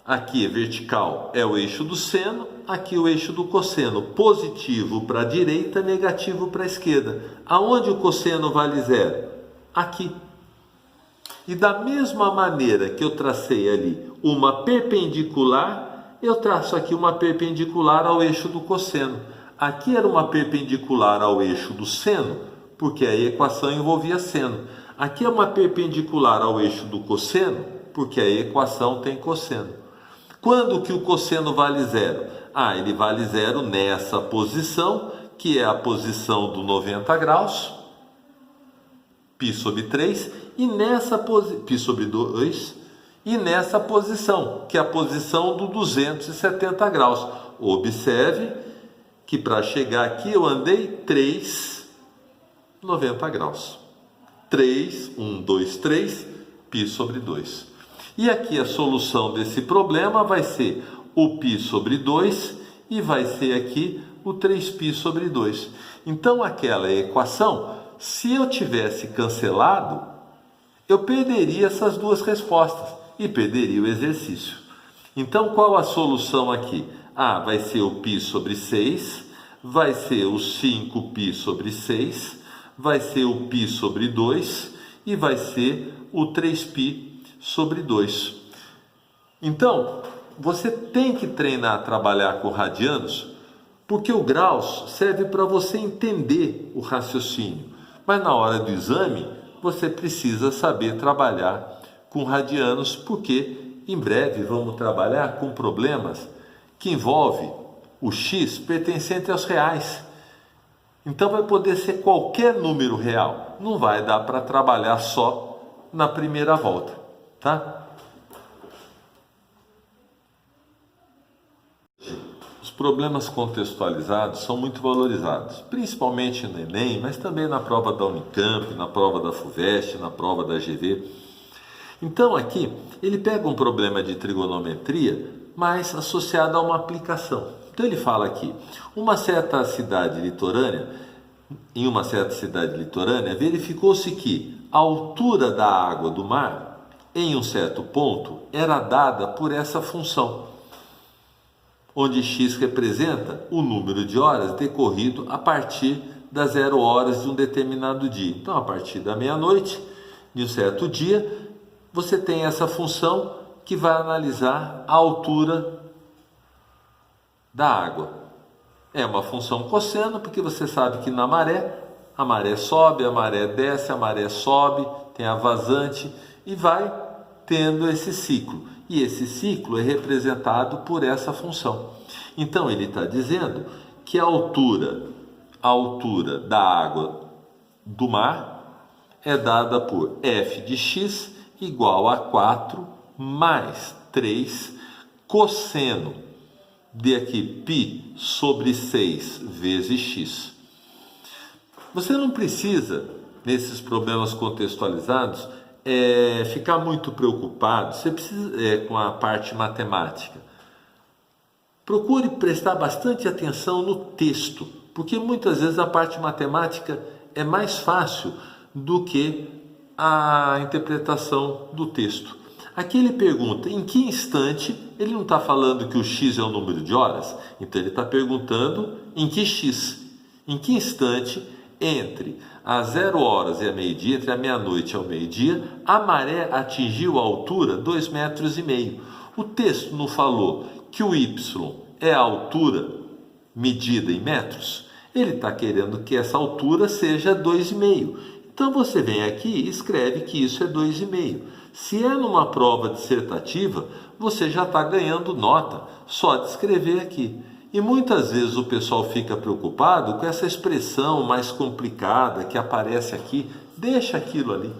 Aqui é vertical, é o eixo do seno, aqui o eixo do cosseno. Positivo para a direita, negativo para a esquerda. Aonde o cosseno vale zero? Aqui. E da mesma maneira que eu tracei ali uma perpendicular, eu traço aqui uma perpendicular ao eixo do cosseno. Aqui era uma perpendicular ao eixo do seno, porque a equação envolvia seno. Aqui é uma perpendicular ao eixo do cosseno, porque a equação tem cosseno. Quando que o cosseno vale zero? Ele vale zero nessa posição, que é a posição do 90 graus, π sobre 3, e nessa π sobre 2, e nessa posição, que é a posição do 270 graus. Observe que para chegar aqui eu andei 3 90 graus. 3, 1, 2, 3, π sobre 2. E aqui a solução desse problema vai ser o π sobre 2 e vai ser aqui o 3π sobre 2. Então aquela equação, se eu tivesse cancelado, eu perderia essas duas respostas e perderia o exercício. Então qual a solução aqui? Vai ser o π sobre 6, vai ser o 5π sobre 6, vai ser o π sobre 2 e vai ser o 3π sobre 2. Então, você tem que treinar a trabalhar com radianos, porque o graus serve para você entender o raciocínio. Mas na hora do exame, você precisa saber trabalhar com radianos, porque em breve vamos trabalhar com problemas que envolvem o x pertencente aos reais. Então vai poder ser qualquer número real. Não vai dar para trabalhar só na primeira volta, tá? Os problemas contextualizados são muito valorizados, principalmente no Enem, mas também na prova da Unicamp, na prova da FUVEST, na prova da GV. Então aqui ele pega um problema de trigonometria, mas associado a uma aplicação. Então ele fala aqui, em uma certa cidade litorânea, verificou-se que a altura da água do mar, em um certo ponto, era dada por essa função, onde x representa o número de horas decorrido a partir das 0 horas de um determinado dia. Então, a partir da meia-noite de um certo dia, você tem essa função que vai analisar a altura da água. É uma função cosseno, porque você sabe que na maré, a maré sobe, a maré desce, a maré sobe, tem a vazante e vai tendo esse ciclo. E esse ciclo é representado por essa função. Então ele está dizendo que a altura da água do mar é dada por f de x igual a 4 mais 3 cosseno de aqui π sobre 6 vezes x. Você não precisa, nesses problemas contextualizados, ficar muito preocupado. Você precisa com a parte matemática. Procure prestar bastante atenção no texto, porque muitas vezes a parte matemática é mais fácil do que a interpretação do texto. Aqui ele pergunta em que instante, ele não está falando que o x é o número de horas, então ele está perguntando em que x, em que instante entre as 0 horas e a meio-dia, entre a meia-noite e ao meio-dia, a maré atingiu a altura 2,5 metros. O texto não falou que o y é a altura medida em metros? Ele está querendo que essa altura seja 2,5. Então você vem aqui e escreve que isso é 2,5. Se é numa prova dissertativa, você já está ganhando nota só de escrever aqui. E muitas vezes o pessoal fica preocupado com essa expressão mais complicada que aparece aqui. Deixa aquilo ali.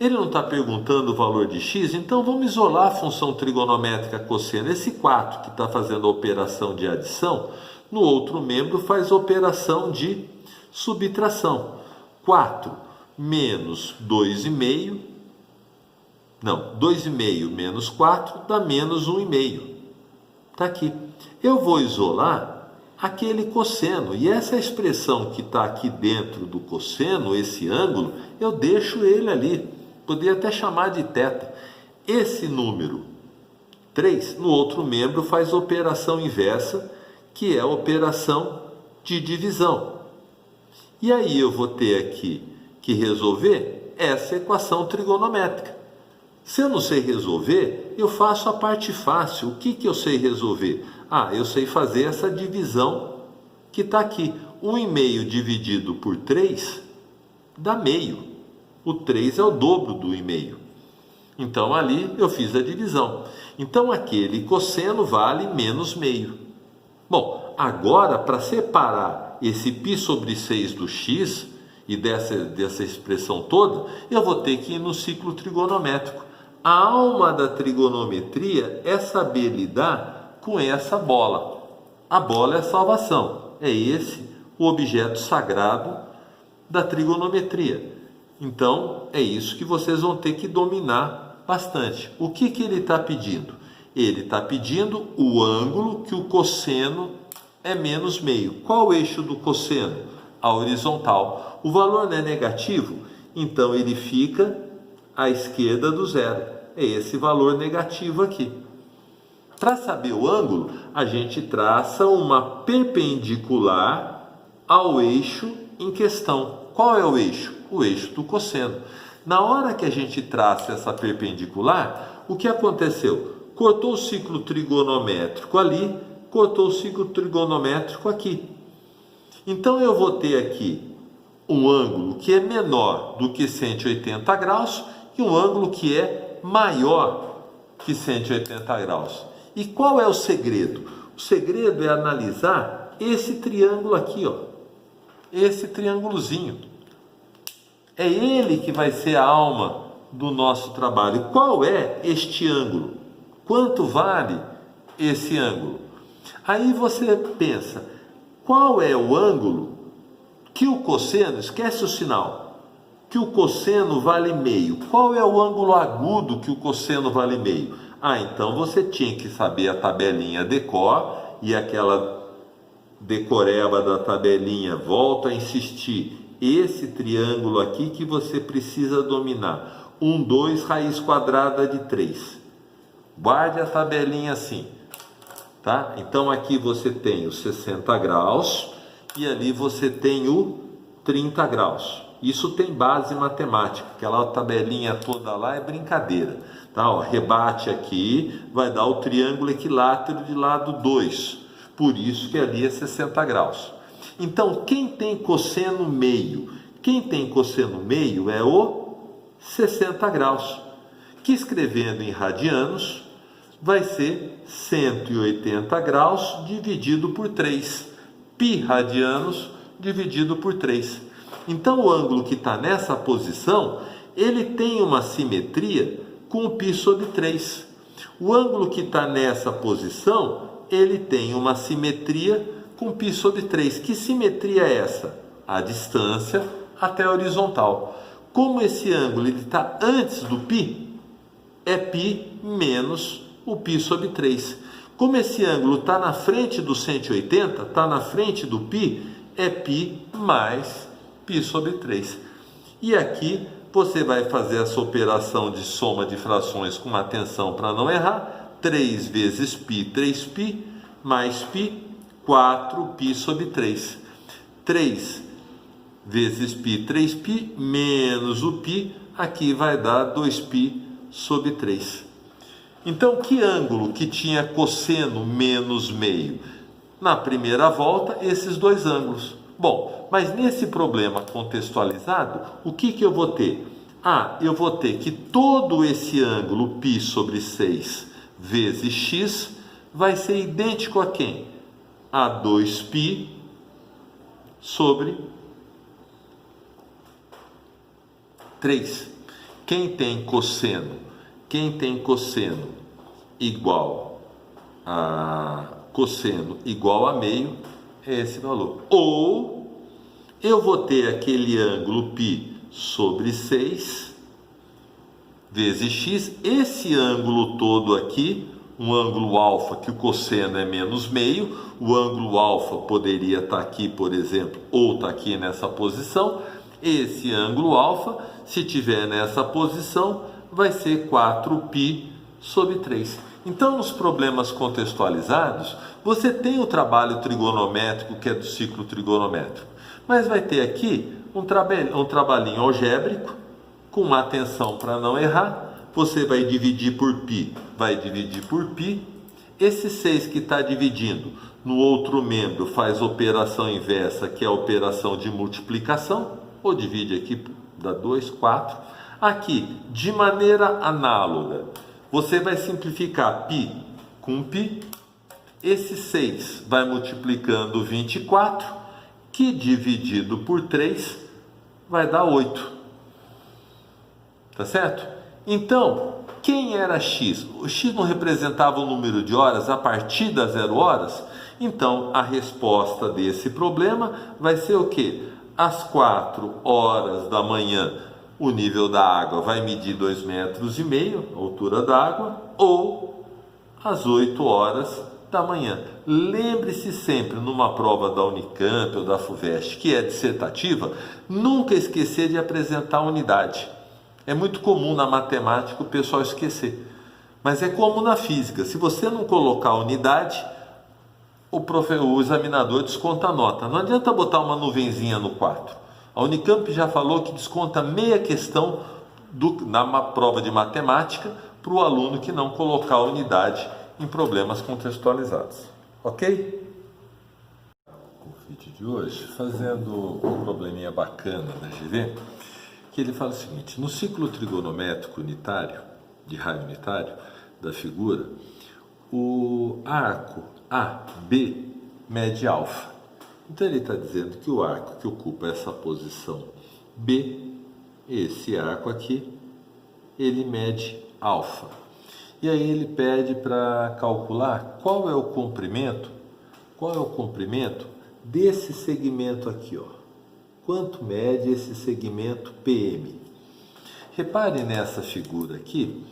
Ele não está perguntando o valor de x, então vamos isolar a função trigonométrica cosseno. Esse 4 que está fazendo a operação de adição, no outro membro faz a operação de subtração. 4 menos 2,5, 2,5 menos 4 dá menos 1,5. Está aqui. Eu vou isolar aquele cosseno, e essa expressão que está aqui dentro do cosseno, esse ângulo, eu deixo ele ali. Poderia até chamar de θ. Esse número 3, no outro membro, faz a operação inversa, que é a operação de divisão. E aí eu vou ter aqui que resolver essa equação trigonométrica. Se eu não sei resolver, eu faço a parte fácil. O que eu sei resolver? Eu sei fazer essa divisão que está aqui. 1,5 dividido por 3 dá meio. O 3 é o dobro do 1,5. Então ali eu fiz a divisão. Então aquele cosseno vale menos meio. Bom, agora para separar esse π sobre 6 do x e dessa expressão toda, eu vou ter que ir no ciclo trigonométrico. A alma da trigonometria é saber lidar com essa bola. A bola é a salvação. É esse o objeto sagrado da trigonometria. Então, é isso que vocês vão ter que dominar bastante. O que ele está pedindo? Ele está pedindo o ângulo que o cosseno é menos meio. Qual o eixo do cosseno? A horizontal. O valor não é negativo, então ele fica à esquerda do zero. É esse valor negativo aqui. Para saber o ângulo, a gente traça uma perpendicular ao eixo em questão. Qual é o eixo? O eixo do cosseno. Na hora que a gente traça essa perpendicular, o que aconteceu? Cortou o ciclo trigonométrico ali, cortou o ciclo trigonométrico aqui. Então eu vou ter aqui um ângulo que é menor do que 180 graus e um ângulo que é maior que 180 graus. E qual é o segredo? O segredo é analisar esse triângulo aqui, ó. Esse triângulozinho. É ele que vai ser a alma do nosso trabalho. Qual é este ângulo? Quanto vale esse ângulo? Aí você pensa, qual é o ângulo que o cosseno, esquece o sinal, que o cosseno vale meio? Qual é o ângulo agudo que o cosseno vale meio? Então você tinha que saber a tabelinha decor e aquela decoreba da tabelinha, volto a insistir, esse triângulo aqui que você precisa dominar. 1, 2, raiz quadrada de 3. Guarde a tabelinha assim, tá? Então aqui você tem os 60 graus e ali você tem o 30 graus. Isso tem base matemática, aquela tabelinha toda lá é brincadeira, tá? Rebate aqui, vai dar o triângulo equilátero de lado 2, por isso que ali é 60 graus. Então, quem tem cosseno meio? Quem tem cosseno meio é o 60 graus, que escrevendo em radianos vai ser 180 graus dividido por 3. Π radianos dividido por 3. Então, o ângulo que está nessa posição, ele tem uma simetria com o π sobre 3. O ângulo que está nessa posição, ele tem uma simetria com π sobre 3. Que simetria é essa? A distância até a horizontal. Como esse ângulo está antes do π, é π menos o π sobre 3. Como esse ângulo está na frente do 180, está na frente do π, é π mais π sobre 3. E aqui você vai fazer essa operação de soma de frações com atenção para não errar. 3 vezes π, 3π, mais π, 4π sobre 3. 3 vezes π, 3π, menos o π, aqui vai dar 2π sobre 3. Então, que ângulo que tinha cosseno menos meio? Na primeira volta, esses dois ângulos. Bom, mas nesse problema contextualizado, o que eu vou ter? Eu vou ter que todo esse ângulo π sobre 6 vezes x vai ser idêntico a quem? A 2π sobre 3. Quem tem cosseno igual a meio é esse valor. Ou eu vou ter aquele ângulo π sobre 6 vezes x, esse ângulo todo aqui, um ângulo alfa que o cosseno é menos meio, o ângulo alfa poderia estar aqui, por exemplo, ou estar aqui nessa posição. Esse ângulo alfa, se tiver nessa posição, vai ser 4π sobre 3. Então, nos problemas contextualizados, você tem o trabalho trigonométrico, que é do ciclo trigonométrico, mas vai ter aqui um trabalhinho algébrico, Com atenção para não errar, você vai dividir por π, vai dividir por π. Esse 6 que está dividindo no outro membro faz operação inversa, que é a operação de multiplicação, ou divide aqui, dá 2, 4. Aqui, de maneira análoga, você vai simplificar π com π. Esse 6 vai multiplicando 24, que dividido por 3 vai dar 8. Tá certo? Então, quem era x? O x não representava o número de horas a partir das 0 horas? Então, a resposta desse problema vai ser o quê? Às 4 horas da manhã, o nível da água vai medir 2,5 metros, a altura da água, ou às 8 horas da manhã. Lembre-se sempre, numa prova da Unicamp ou da FUVEST, que é dissertativa, nunca esquecer de apresentar a unidade. É muito comum na matemática o pessoal esquecer, mas é comum na física. Se você não colocar a unidade, o examinador desconta a nota. Não adianta botar uma nuvenzinha no 4. A Unicamp já falou que desconta meia questão na prova de matemática para o aluno que não colocar a unidade em problemas contextualizados. Ok? O vídeo de hoje, fazendo um probleminha bacana da GV, que ele fala o seguinte: no ciclo trigonométrico unitário, de raio unitário, da figura, o arco AB mede alfa. Então ele está dizendo que o arco que ocupa essa posição B, esse arco aqui, ele mede alfa. E aí ele pede para calcular qual é o comprimento desse segmento aqui, ó. Quanto mede esse segmento PM? Repare nessa figura aqui,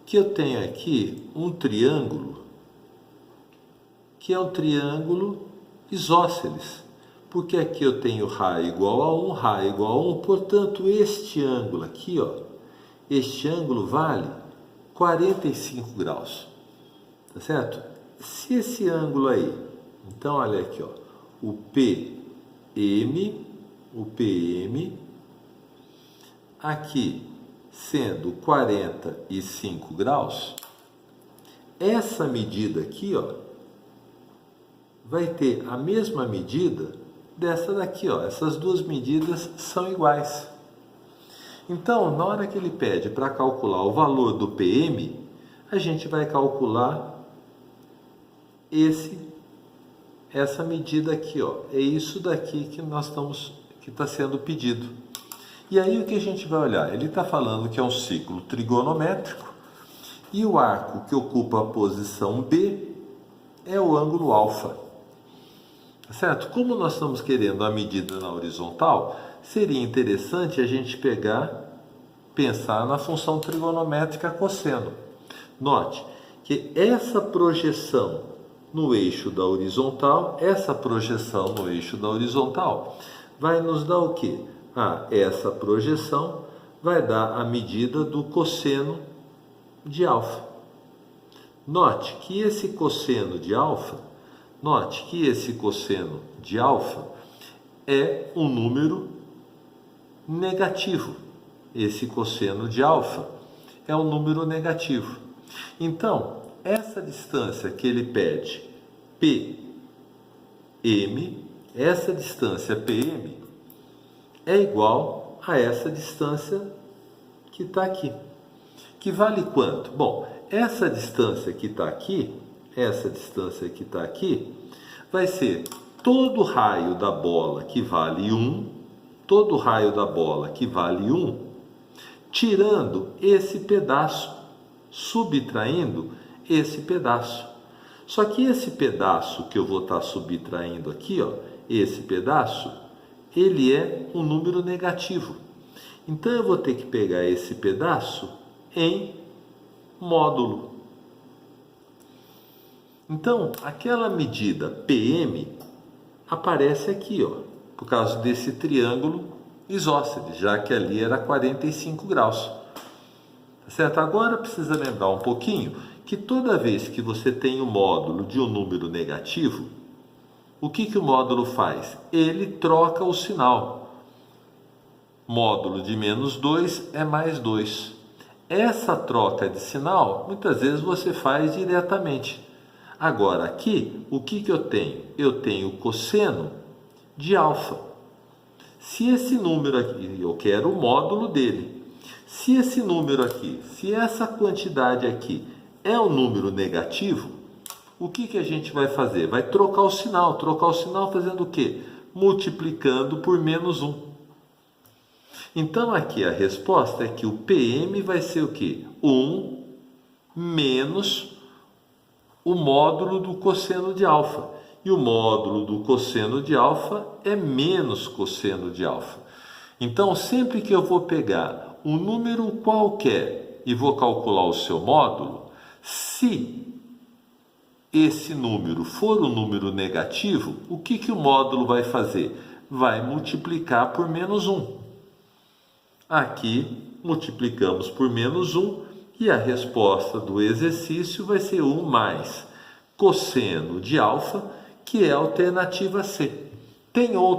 que eu tenho aqui um triângulo, que é um triângulo isósceles, porque aqui eu tenho raio igual a 1, raio igual a 1, portanto este ângulo aqui, ó, este ângulo vale 45 graus, tá certo? Se esse ângulo aí, então olha aqui, ó, o PM, aqui sendo 45 graus, essa medida aqui, ó, vai ter a mesma medida dessa daqui, ó. Essas duas medidas são iguais. Então, na hora que ele pede para calcular o valor do PM, a gente vai calcular essa medida aqui, ó. É isso daqui que está sendo pedido. E aí o que a gente vai olhar? Ele está falando que é um ciclo trigonométrico e o arco que ocupa a posição B é o ângulo alfa. Certo? Como nós estamos querendo a medida na horizontal, seria interessante a gente pensar na função trigonométrica cosseno. Note que essa projeção no eixo da horizontal, vai nos dar o quê? Essa projeção vai dar a medida do cosseno de alfa. Note que esse cosseno de alfa é um número negativo. Esse cosseno de alfa é um número negativo. Então, essa distância que ele pede, PM, essa distância PM é igual a essa distância que está aqui. Que vale quanto? Bom, essa distância que está aqui, vai ser todo raio da bola que vale 1, tirando esse pedaço, subtraindo esse pedaço. Só que esse pedaço que eu vou estar subtraindo aqui, ó, esse pedaço, ele é um número negativo. Então eu vou ter que pegar esse pedaço em módulo. Então, aquela medida PM aparece aqui, ó, por causa desse triângulo isósceles, já que ali era 45 graus. Tá certo? Agora precisa lembrar um pouquinho que toda vez que você tem o módulo de um número negativo, o que o módulo faz? Ele troca o sinal. módulo de menos 2 é mais 2. Essa troca de sinal, muitas vezes você faz diretamente. Agora, aqui, o que eu tenho? Eu tenho o cosseno de alfa. Se esse número aqui, eu quero o módulo dele. Se esse número aqui, se essa quantidade aqui é um número negativo, o que a gente vai fazer? Vai trocar o sinal fazendo o quê? Multiplicando por menos 1. Então aqui a resposta é que o PM vai ser o quê? 1 menos o módulo do cosseno de alfa. E o módulo do cosseno de alfa é menos cosseno de alfa. Então sempre que eu vou pegar um número qualquer e vou calcular o seu módulo, se esse número for um número negativo, o que o módulo vai fazer? Vai multiplicar por menos 1. Aqui multiplicamos por menos 1 e a resposta do exercício vai ser 1 mais cosseno de alfa, que é a alternativa C. Tem outra